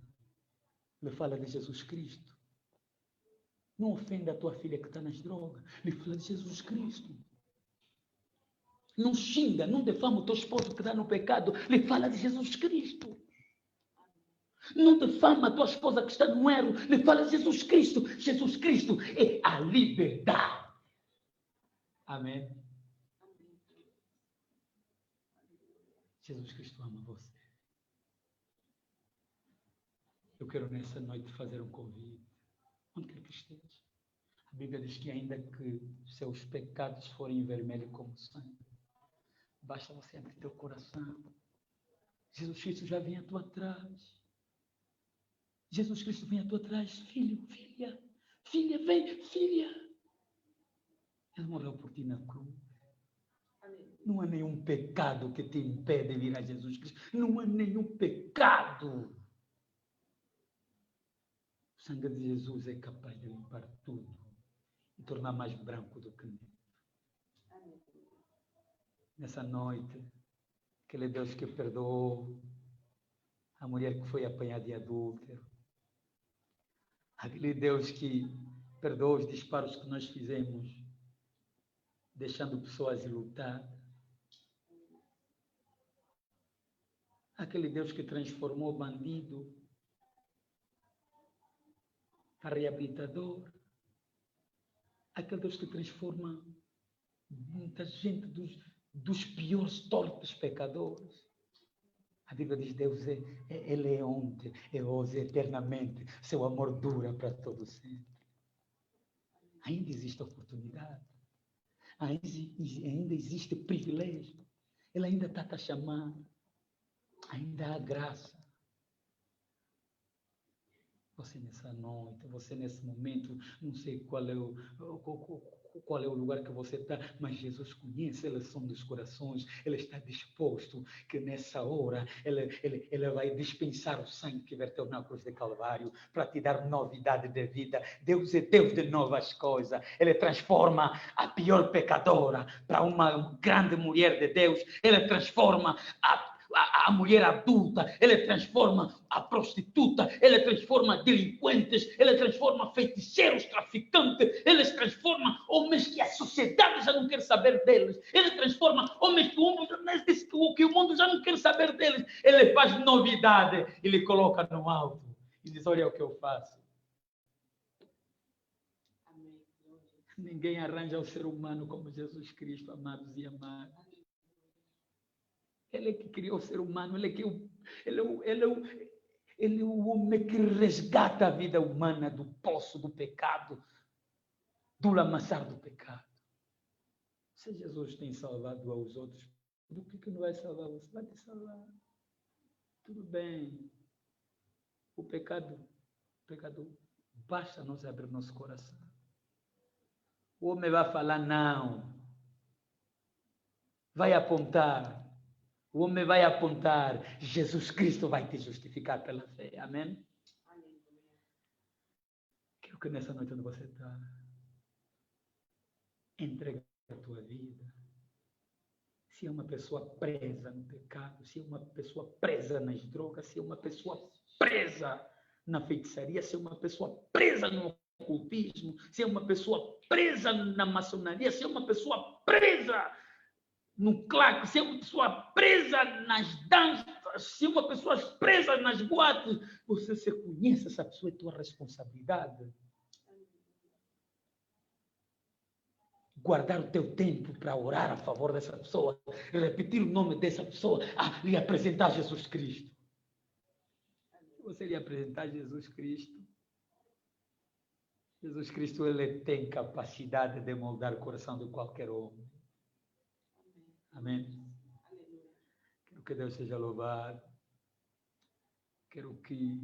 Ele fala de Jesus Cristo. Não ofenda a tua filha que está nas drogas. Ele fala de Jesus Cristo. Não xinga, não defama o teu esposo que está no pecado. Ele fala de Jesus Cristo. Não defama a tua esposa que está no erro. Ele fala de Jesus Cristo. Jesus Cristo é a liberdade. Amém? Jesus Cristo ama você. Eu quero nessa noite fazer um convite. Onde quer que esteja. A Bíblia diz que ainda que seus pecados forem vermelhos como sangue, basta você abrir teu coração. Jesus Cristo já vem à tua trás. Jesus Cristo vem à tua trás. Filho, filha, filha, vem, filha. Ele morreu por ti na cruz. Não há nenhum pecado que te impede de vir a Jesus Cristo. Não há nenhum pecado. O sangue de Jesus é capaz de limpar tudo e tornar mais branco do que negro. Nessa noite, aquele Deus que perdoou a mulher que foi apanhada de adúltero, aquele Deus que perdoou os disparos que nós fizemos, deixando pessoas enlutadas, aquele Deus que transformou o bandido a reabilitador, aquele Deus que transforma muita gente dos piores tortos pecadores. A Bíblia diz, Deus Ele é ontem, é hoje, eternamente. Seu amor dura para todo sempre. Ainda existe oportunidade. Ainda existe privilégio. Ele ainda está te chamando. Ainda há graça. Você nessa noite, você nesse momento, não sei qual é o lugar que você está, mas Jesus conhece, Ele sonda dos corações, Ele está disposto que nessa hora Ele vai dispensar o sangue que verteu na cruz de Calvário para te dar novidade de vida. Deus é Deus de novas coisas. Ele transforma a pior pecadora para uma grande mulher de Deus. Ele transforma a mulher adulta, Ele transforma a prostituta, Ele transforma delinquentes, Ele transforma feiticeiros, traficantes, Ele transforma homens que a sociedade já não quer saber deles, Ele transforma homens que o mundo já não quer saber deles, Ele faz novidade, Ele coloca no alto e diz, olha o que eu faço. Ninguém arranja o ser humano como Jesus Cristo, amados e amadas. Ele é que criou o ser humano, ele é o homem que resgata a vida humana do poço do pecado, do lamaçar do pecado. Se Jesus tem salvado aos outros, por que não vai salvar você? Vai te salvar. Tudo bem. O pecado, basta nós abrir nosso coração. O homem vai falar não. Vai apontar. O homem vai apontar. Jesus Cristo vai te justificar pela fé. Amém? Quero que nessa noite onde você está, entregue a tua vida. Se é uma pessoa presa no pecado, se é uma pessoa presa nas drogas, se é uma pessoa presa na feitiçaria, se é uma pessoa presa no ocultismo, se é uma pessoa presa na maçonaria, se é uma pessoa presa no claque, se é uma pessoa presa nas danças, se é uma pessoa presa nas boates, você se conhece essa pessoa, é tua responsabilidade. Guardar o teu tempo para orar a favor dessa pessoa, repetir o nome dessa pessoa, lhe apresentar Jesus Cristo. Se você lhe apresentar Jesus Cristo, Jesus Cristo, ele tem capacidade de moldar o coração de qualquer homem. Amém? Quero que Deus seja louvado. Quero que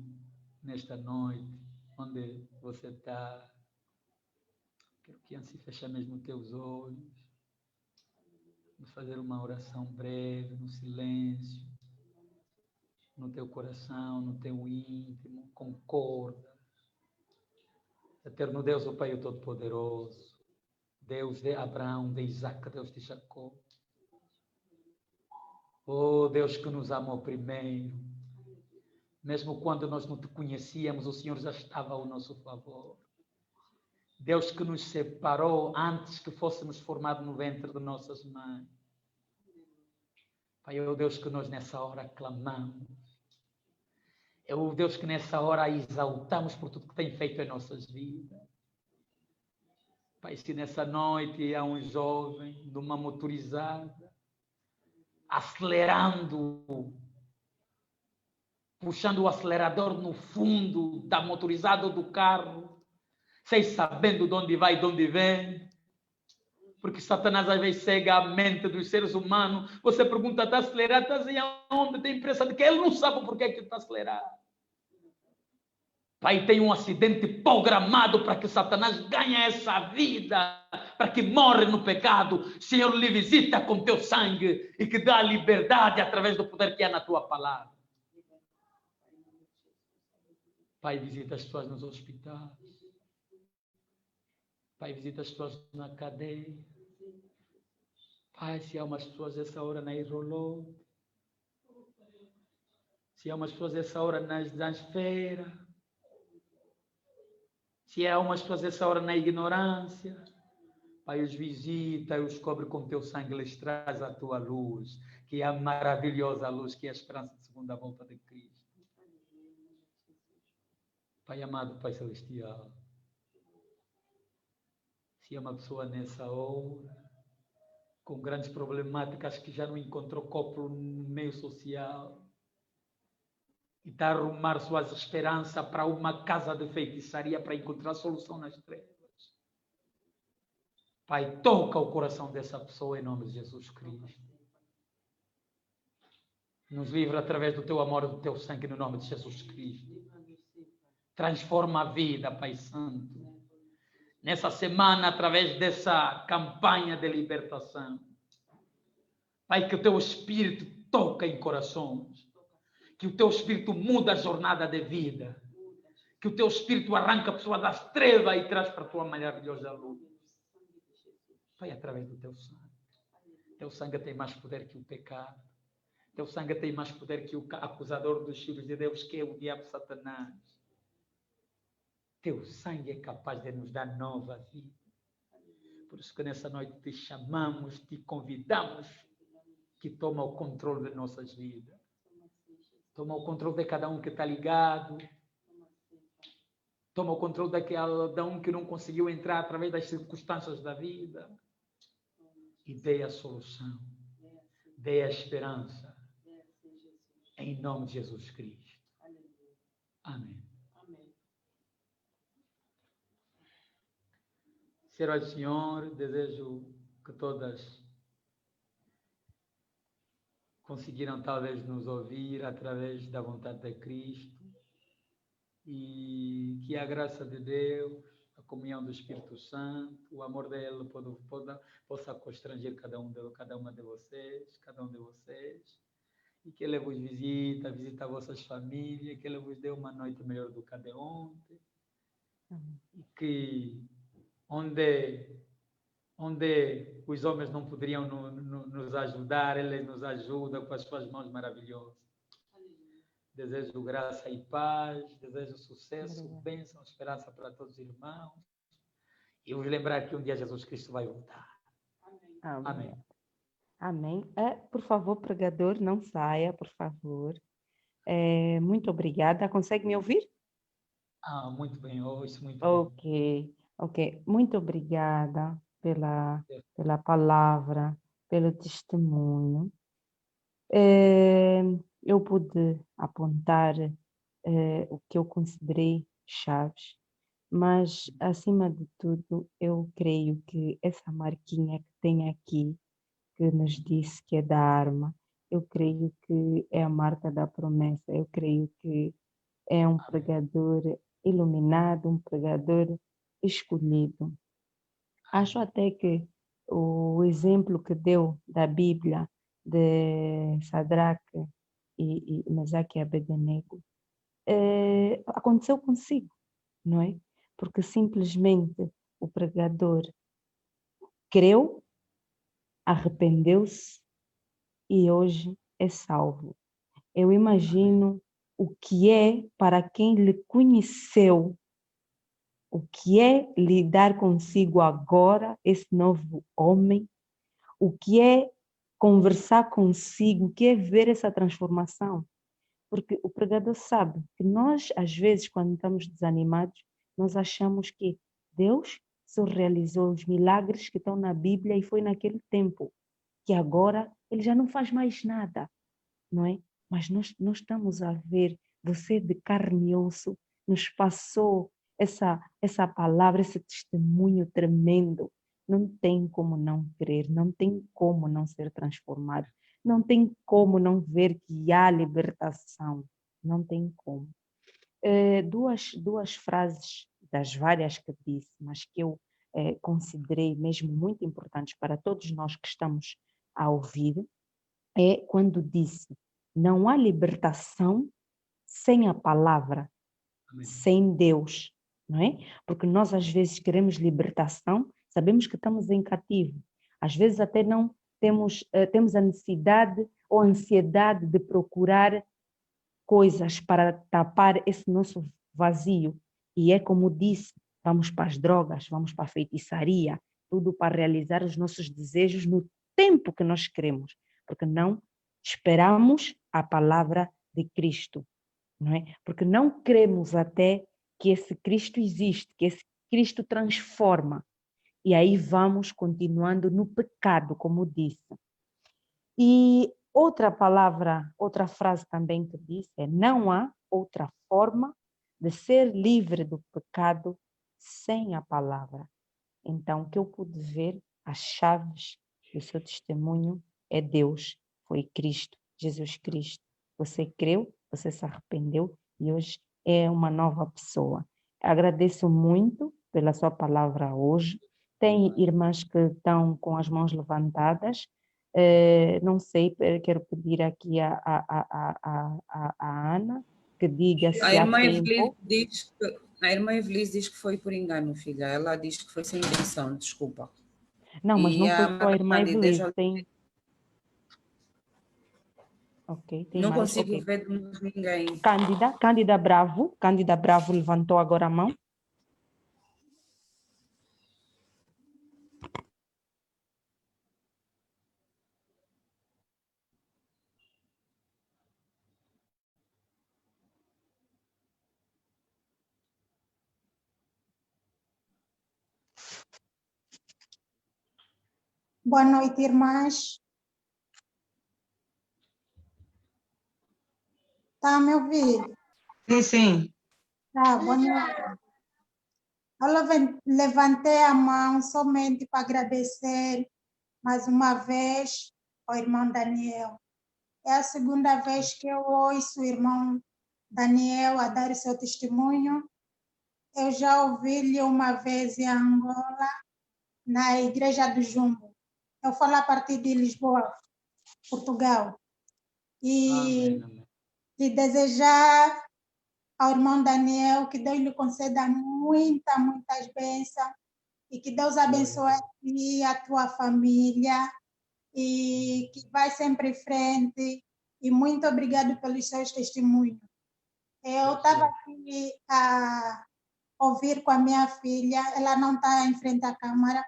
nesta noite, onde você está, quero que antes de fechar mesmo os teus olhos, vamos fazer uma oração breve, no silêncio, no teu coração, no teu íntimo, concorda. Eterno Deus, o Pai o Todo-Poderoso, Deus de Abraão, de Isaac, Deus de Jacó. Oh, Deus que nos amou primeiro. Mesmo quando nós não te conhecíamos, o Senhor já estava ao nosso favor. Deus que nos separou antes que fôssemos formados no ventre de nossas mães. Pai, é o Deus que nós nessa hora clamamos. É o Deus que nessa hora exaltamos por tudo que tem feito em nossas vidas. Pai, se nessa noite há um jovem de uma motorizada, acelerando, puxando o acelerador no fundo da motorizada ou do carro, sem sabendo de onde vai e de onde vem, porque Satanás às vezes cega a mente dos seres humanos. Você pergunta, está acelerado? Está assim, aonde? Tem impressão de que ele não sabe por que está acelerado. Pai, tem um acidente programado para que Satanás ganhe essa vida, para que morre no pecado. Senhor, lhe visita com teu sangue e que dá liberdade através do poder que há na tua palavra. Pai, visita as pessoas nos hospitais. Pai, visita as pessoas na cadeia. Pai, se há umas pessoas essa hora na Irolô, se há umas pessoas essa hora nas feiras, se há umas pessoas essa hora na ignorância, Pai, os visita, os cobre com teu sangue, lhes traz a tua luz, que é a maravilhosa luz, que é a esperança de segunda volta de Cristo. Pai amado, Pai celestial, se há uma pessoa nessa hora, com grandes problemáticas, que já não encontrou copo no meio social, e está a arrumar suas esperanças para uma casa de feitiçaria para encontrar solução nas trevas. Pai, toca o coração dessa pessoa em nome de Jesus Cristo. Nos livra através do teu amor e do teu sangue no nome de Jesus Cristo. Transforma a vida, Pai Santo. Nessa semana, através dessa campanha de libertação. Pai, que o teu Espírito toca em corações. Que o teu Espírito muda a jornada de vida. Que o teu Espírito arranca a pessoa das trevas e traz para a tua maravilhosa luz. Pai, através do teu sangue. Teu sangue tem mais poder que o pecado. Teu sangue tem mais poder que o acusador dos filhos de Deus, que é o diabo Satanás. Teu sangue é capaz de nos dar nova vida. Por isso que nessa noite te chamamos, te convidamos, que toma o controle de nossas vidas. Toma o controle de cada um que está ligado. Toma o controle de cada um que não conseguiu entrar através das circunstâncias da vida. E dê a solução. Dê a esperança. Em nome de Jesus Cristo. Amém. Senhor e Senhor, desejo que todas conseguiram talvez nos ouvir através da vontade de Cristo e que a graça de Deus, a comunhão do Espírito Santo, o amor dele possa constranger cada uma de vocês, cada um de vocês, e que ele vos visita vossas famílias, que ele vos dê uma noite melhor do que a de ontem, e que onde os homens não poderiam nos ajudar, ele nos ajuda com as suas mãos maravilhosas. Desejo graça e paz, desejo sucesso, bênção, esperança para todos os irmãos. E vos lembrar que um dia Jesus Cristo vai voltar. Amém. Amém. Por favor, pregador, não saia, por favor. Muito obrigada. Consegue me ouvir? Muito bem, ouço muito bem. Ok. Muito obrigada pela palavra, pelo testemunho. Eu pude apontar o que eu considerei chaves, mas, acima de tudo, eu creio que essa marquinha que tem aqui, que nos disse que é da arma, eu creio que é a marca da promessa, eu creio que é um pregador iluminado, um pregador escolhido. Acho até que o exemplo que deu da Bíblia de Sadraque e Mesaque e Abednego aconteceu consigo, não é? Porque simplesmente o pregador creu, arrependeu-se e hoje é salvo. Eu imagino o que é para quem lhe conheceu, o que é lidar consigo agora, esse novo homem, o que é conversar consigo, o que é ver essa transformação. Porque o pregador sabe que nós, às vezes, quando estamos desanimados, nós achamos que Deus só realizou os milagres que estão na Bíblia e foi naquele tempo, que agora ele já não faz mais nada, não é? Mas nós estamos a ver, você de carne e osso nos passou essa palavra, esse testemunho tremendo. Não tem como não crer, não tem como não ser transformado, não tem como não ver que há libertação, não tem como. Duas frases das várias que disse, mas que eu considerei mesmo muito importantes para todos nós que estamos a ouvir, é quando disse: não há libertação sem a palavra, sem Deus, não é? Porque nós às vezes queremos libertação, sabemos que estamos em cativo, às vezes até não temos a necessidade ou ansiedade de procurar coisas para tapar esse nosso vazio. E é como disse, vamos para as drogas, vamos para a feitiçaria, tudo para realizar os nossos desejos no tempo que nós queremos, porque não esperamos a palavra de Cristo, não é? Porque não cremos até que esse Cristo existe, que esse Cristo transforma. E aí vamos continuando no pecado, como disse. E outra palavra, outra frase também que disse é: não há outra forma de ser livre do pecado sem a palavra. Então, o que eu pude ver, as chaves do seu testemunho é Deus, foi Cristo, Jesus Cristo. Você creu, você se arrependeu e hoje é uma nova pessoa. Agradeço muito pela sua palavra hoje. Tem irmãs que estão com as mãos levantadas. Não sei, quero pedir aqui a Ana que diga se A há irmã tempo. Evelise diz que foi por engano, filha. Ela diz que foi sem intenção, desculpa. Não, mas E não foi a só a irmã Madame Candide, Evelise, tem... Ok, tem Não mais? consigo Ok. ver de mais ninguém. Cândida Bravo levantou agora a mão. Boa noite, irmãs. Está a me ouvir? Sim, sim. Tá, boa noite. Eu levantei a mão somente para agradecer mais uma vez ao irmão Daniel. É a segunda vez que eu ouço o irmão Daniel a dar o seu testemunho. Eu já ouvi-lhe uma vez em Angola, na Igreja do Jumbo. Eu falo a partir de Lisboa, Portugal. E Amém, amém. lhe desejar ao irmão Daniel que Deus lhe conceda muitas bênçãos e que Deus abençoe a tua família e que vai sempre em frente. E muito obrigado pelos seus testemunhos. Eu estava aqui a ouvir com a minha filha, ela não está em frente à câmara,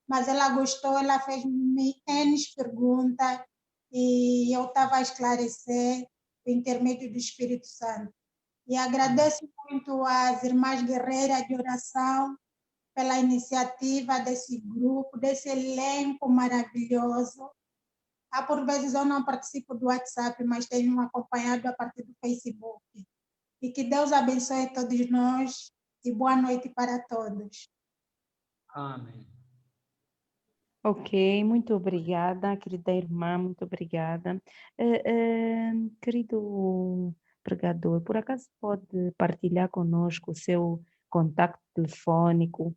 mas ela gostou, ela fez-me N perguntas e eu estava a esclarecer por intermédio do Espírito Santo. E agradeço muito às irmãs guerreiras de oração pela iniciativa desse grupo, desse elenco maravilhoso. Por vezes eu não participo do WhatsApp, mas tenho acompanhado a partir do Facebook. E que Deus abençoe todos nós e boa noite para todos. Amém. Ok, muito obrigada, querida irmã, muito obrigada. Querido pregador, por acaso pode partilhar conosco o seu contacto telefônico?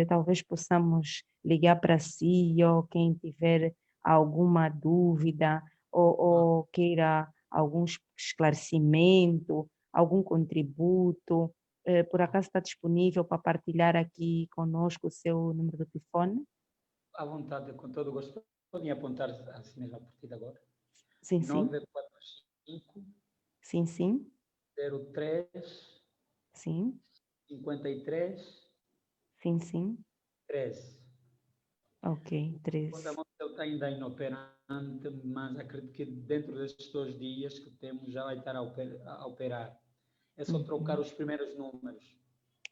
Talvez possamos ligar para si ou quem tiver alguma dúvida ou queira algum esclarecimento, algum contributo. Por acaso está disponível para partilhar aqui conosco o seu número de telefone? À vontade, com todo o gosto. Podem apontar assim mesmo a partir de agora. Sim, sim. 945 Sim, sim. 03 Sim, 53 sim, sim. 13. Ok, 13. Quando a mão está ainda inoperante, mas acredito que dentro destes 2 dias que temos já vai estar a operar. É só trocar os primeiros números.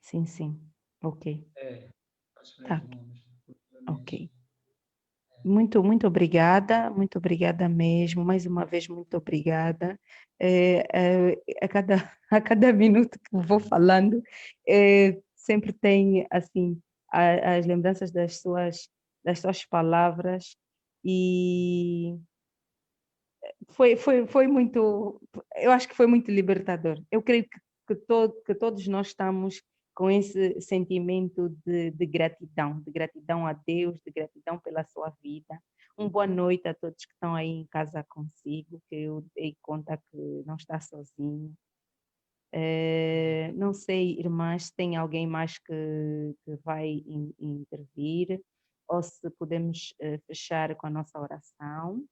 Sim, sim. Ok, Os tá, primeiros números. ok. Muito muito obrigada mesmo. Mais uma vez, muito obrigada. A cada minuto que vou falando, sempre tem, assim, as lembranças das suas palavras e foi muito, eu acho que foi muito libertador. Eu creio que todos nós estamos com esse sentimento de gratidão a Deus, de gratidão pela sua vida. Uma boa noite a todos que estão aí em casa consigo, que eu dei conta que não está sozinho. Não sei, irmãs, se tem alguém mais que vai intervir, ou se podemos fechar com a nossa oração.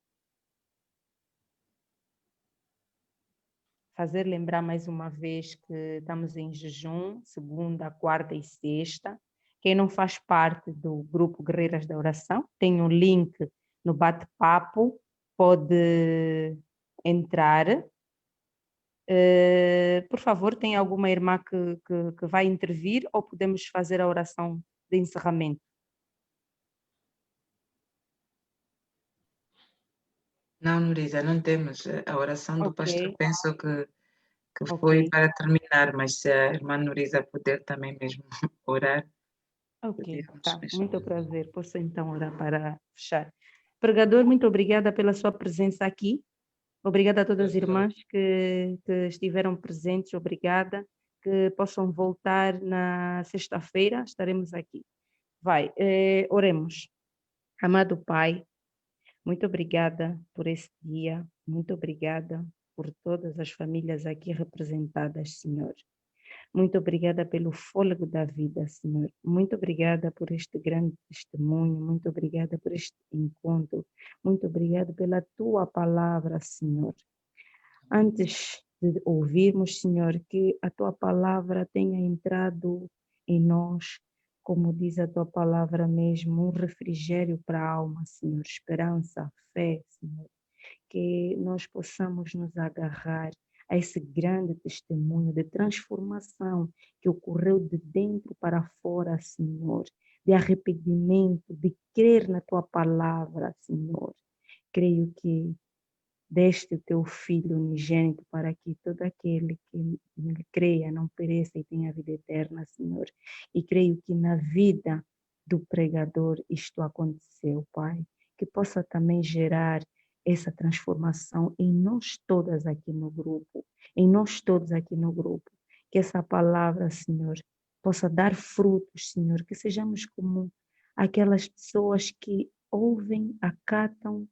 Fazer lembrar mais uma vez que estamos em jejum, segunda, quarta e sexta. Quem não faz parte do grupo Guerreiras da Oração, tem um link no bate-papo, pode entrar. Por favor, tem alguma irmã que vai intervir ou podemos fazer a oração de encerramento? Não, Nurisa, não temos. A oração do pastor, Ok, penso que foi ok, para terminar, mas se a irmã Nurisa puder também mesmo orar, ok, podíamos tá. mesmo. Muito prazer. Posso então orar para fechar. Pregador, muito obrigada pela sua presença aqui. Obrigada a todas as irmãs que estiveram presentes, obrigada, que possam voltar na sexta-feira, estaremos aqui. Oremos. Amado Pai, muito obrigada por esse dia, muito obrigada por todas as famílias aqui representadas, Senhor. Muito obrigada pelo fôlego da vida, Senhor. Muito obrigada por este grande testemunho. Muito obrigada por este encontro. Muito obrigada pela tua palavra, Senhor. antes de ouvirmos, Senhor, que a Tua palavra tenha entrado em nós, como diz a Tua palavra mesmo, um refrigério para a alma, Senhor, esperança, fé, Senhor, que nós possamos nos agarrar a esse grande testemunho de transformação que ocorreu de dentro para fora, Senhor, de arrependimento, de crer na Tua palavra, Senhor. Creio que deste o Teu Filho unigênito para que todo aquele que nele creia não pereça e tenha vida eterna, Senhor. E creio que na vida do pregador isto aconteceu, Pai, que possa também gerar essa transformação em nós todas aqui no grupo, que essa palavra, Senhor, possa dar frutos, Senhor, que sejamos como aquelas pessoas que ouvem, acatam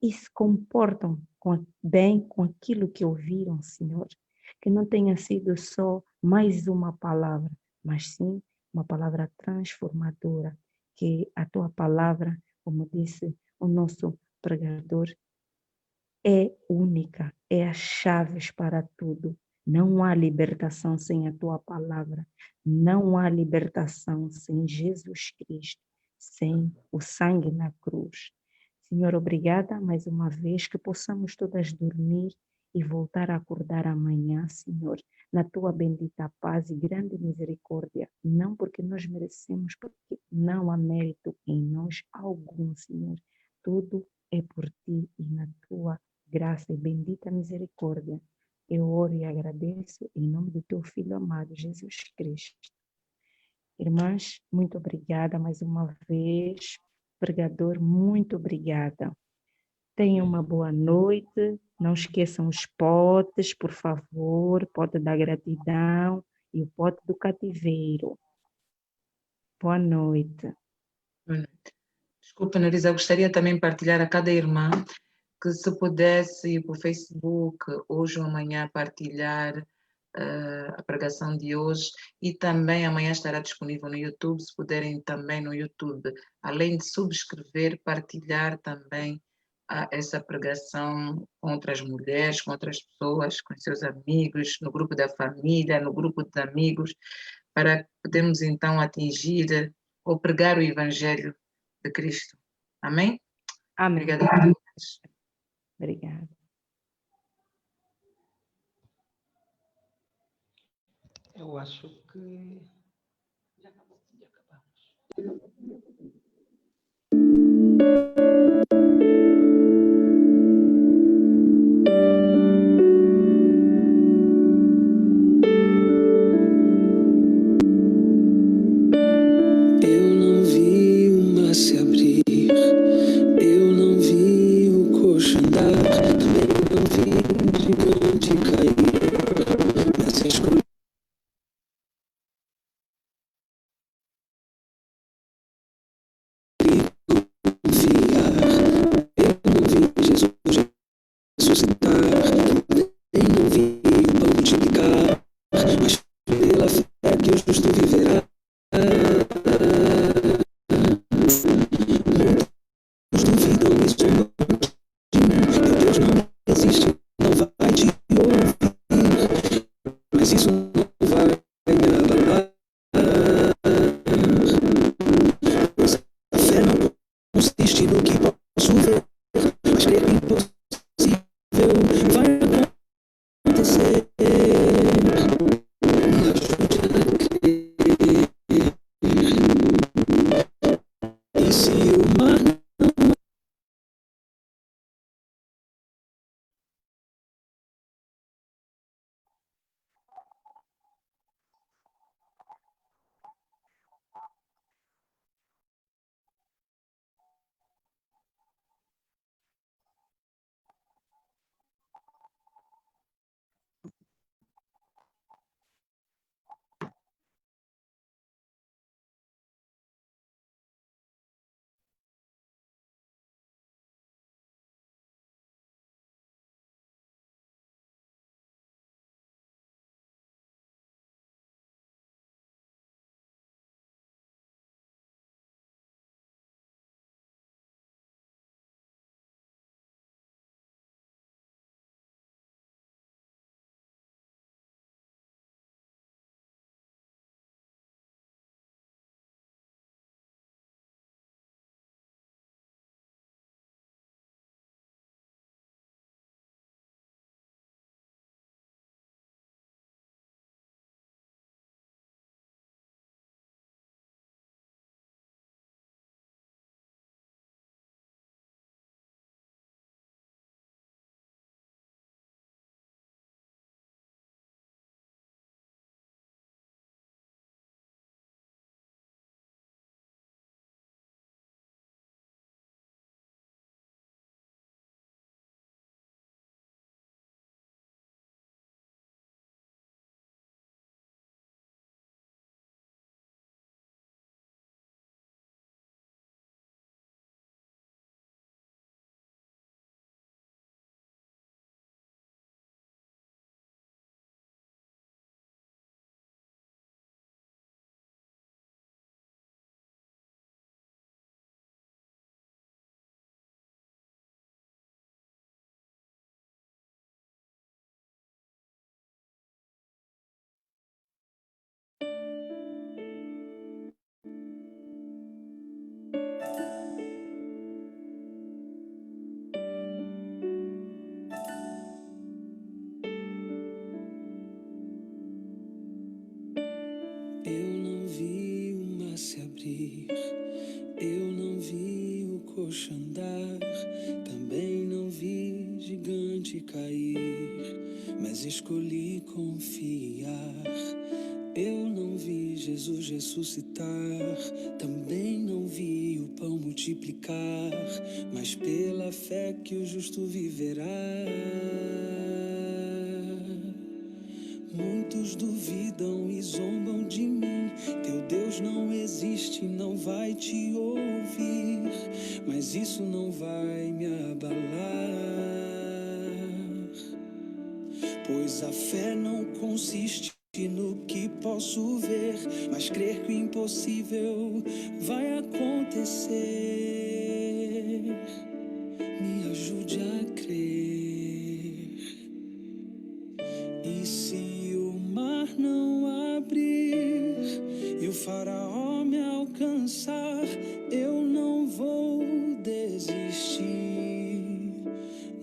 e se comportam bem com aquilo que ouviram, Senhor. Que não tenha sido só mais uma palavra, mas sim uma palavra transformadora, que a Tua palavra, como disse o nosso pregador, é única, é as chaves para tudo. Não há libertação sem a Tua palavra, não há libertação sem Jesus Cristo, sem o sangue na cruz. Senhor, obrigada mais uma vez que possamos todas dormir e voltar a acordar amanhã, Senhor, na Tua bendita paz e grande misericórdia, não porque nós merecemos, porque não há mérito em nós algum, Senhor. Tudo é por Ti e na Tua graça e bendita misericórdia. Eu oro e agradeço em nome do Teu Filho amado, Jesus Cristo. Irmãs, muito obrigada mais uma vez. Pregador, muito obrigada. Tenham uma boa noite. Não esqueçam os potes, por favor. Pote da gratidão e o pote do cativeiro. Boa noite. Desculpa, Nerissa, eu gostaria também de partilhar a cada irmã que se pudesse ir para o Facebook hoje ou amanhã partilhar a pregação de hoje, e também amanhã estará disponível no YouTube, se puderem também no YouTube, além de subscrever, partilhar também essa pregação com outras mulheres, com outras pessoas, com seus amigos, no grupo da família, no grupo de amigos, para podermos então atingir ou pregar o Evangelho de Cristo. Amém? Amém. Obrigada a todos. Obrigada. Eu acho que já acabamos. rir. Eu não vi o coxo andar, também não vi gigante cair, mas escolhi confiar. Eu não vi Jesus ressuscitar, também não vi o pão multiplicar, mas pela fé que o justo viverá. Muitos duvidam e zombam de mim. Teu Deus não existe, não vai te ouvir, mas isso não vai me abalar, pois a fé não consiste no que posso ver, mas crer que o impossível vai acontecer. Me ajude a crer. E se o mar não abrir e o faraó me alcançar, eu não vou desistir,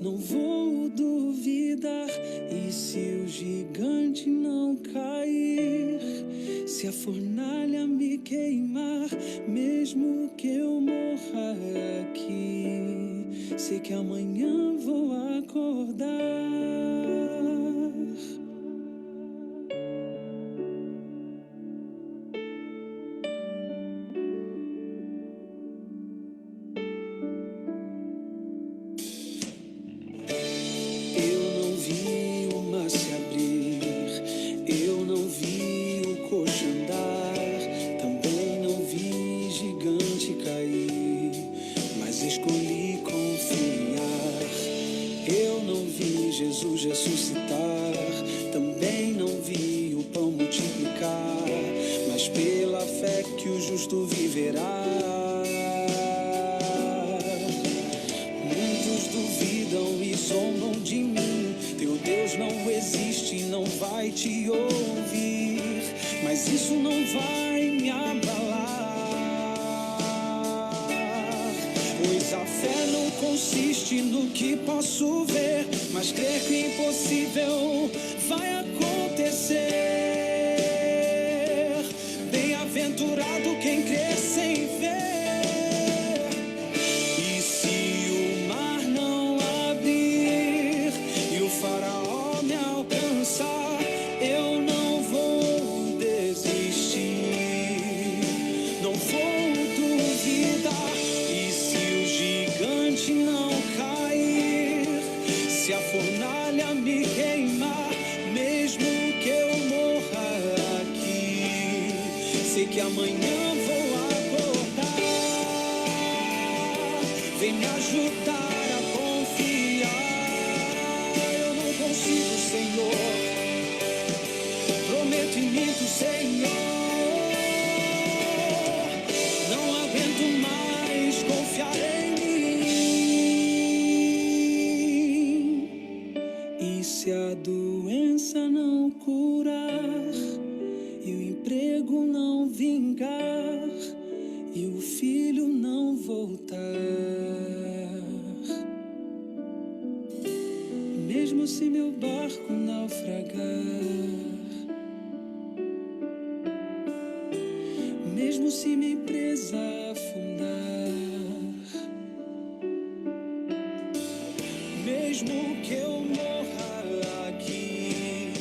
não vou duvidar. E se o gigante não cair, se a fornalha me queimar, mesmo que eu morra aqui, sei que amanhã vou acordar. Jesus ressuscitar, também não vi o pão multiplicar, mas pela fé que o justo viverá. Muitos duvidam e zombam de mim. Teu Deus não existe, não vai te ouvir, mas isso não vai me abalar, pois a fé não consiste no que posso ver, mas crer que o impossível vai acontecer. Bem-aventurado quem crê sem ver. E se o mar não abrir e o faraó me alcançar, eu não vou desistir, não vou duvidar. E se o gigante não cair, se a fornalha me queimar, mesmo que eu morra aqui, sei que amanhã vou acordar. Vem me ajudar a confiar. Eu não consigo, Senhor, prometo e minto, Senhor. Não aguento mais confiar em se a doença não curar e o emprego não vingar e o filho não voltar, mesmo se meu barco naufragar, mesmo se minha empresa afundar, mesmo que eu morra aqui,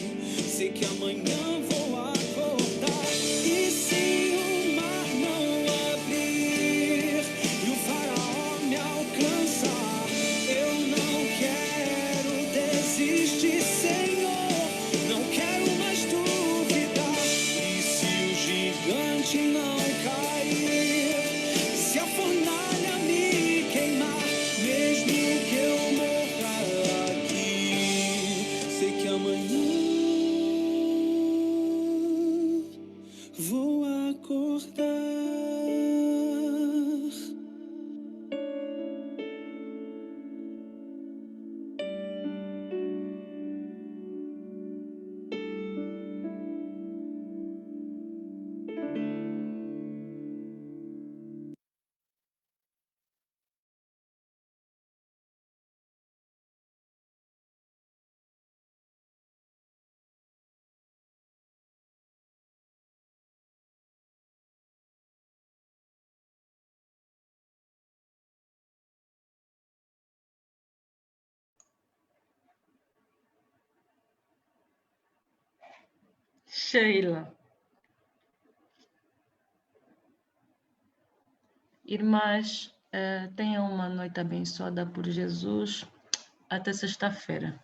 sei que amanhã vou acordar. E se o mar não abrir e o faraó me alcançar, eu não quero desistir, Senhor, não quero mais duvidar. E se o gigante não cair, se a fornalha me queimar, mesmo que eu morra aqui, sei que amanhã Sheila. Irmãs, tenham uma noite abençoada por Jesus. Até sexta-feira.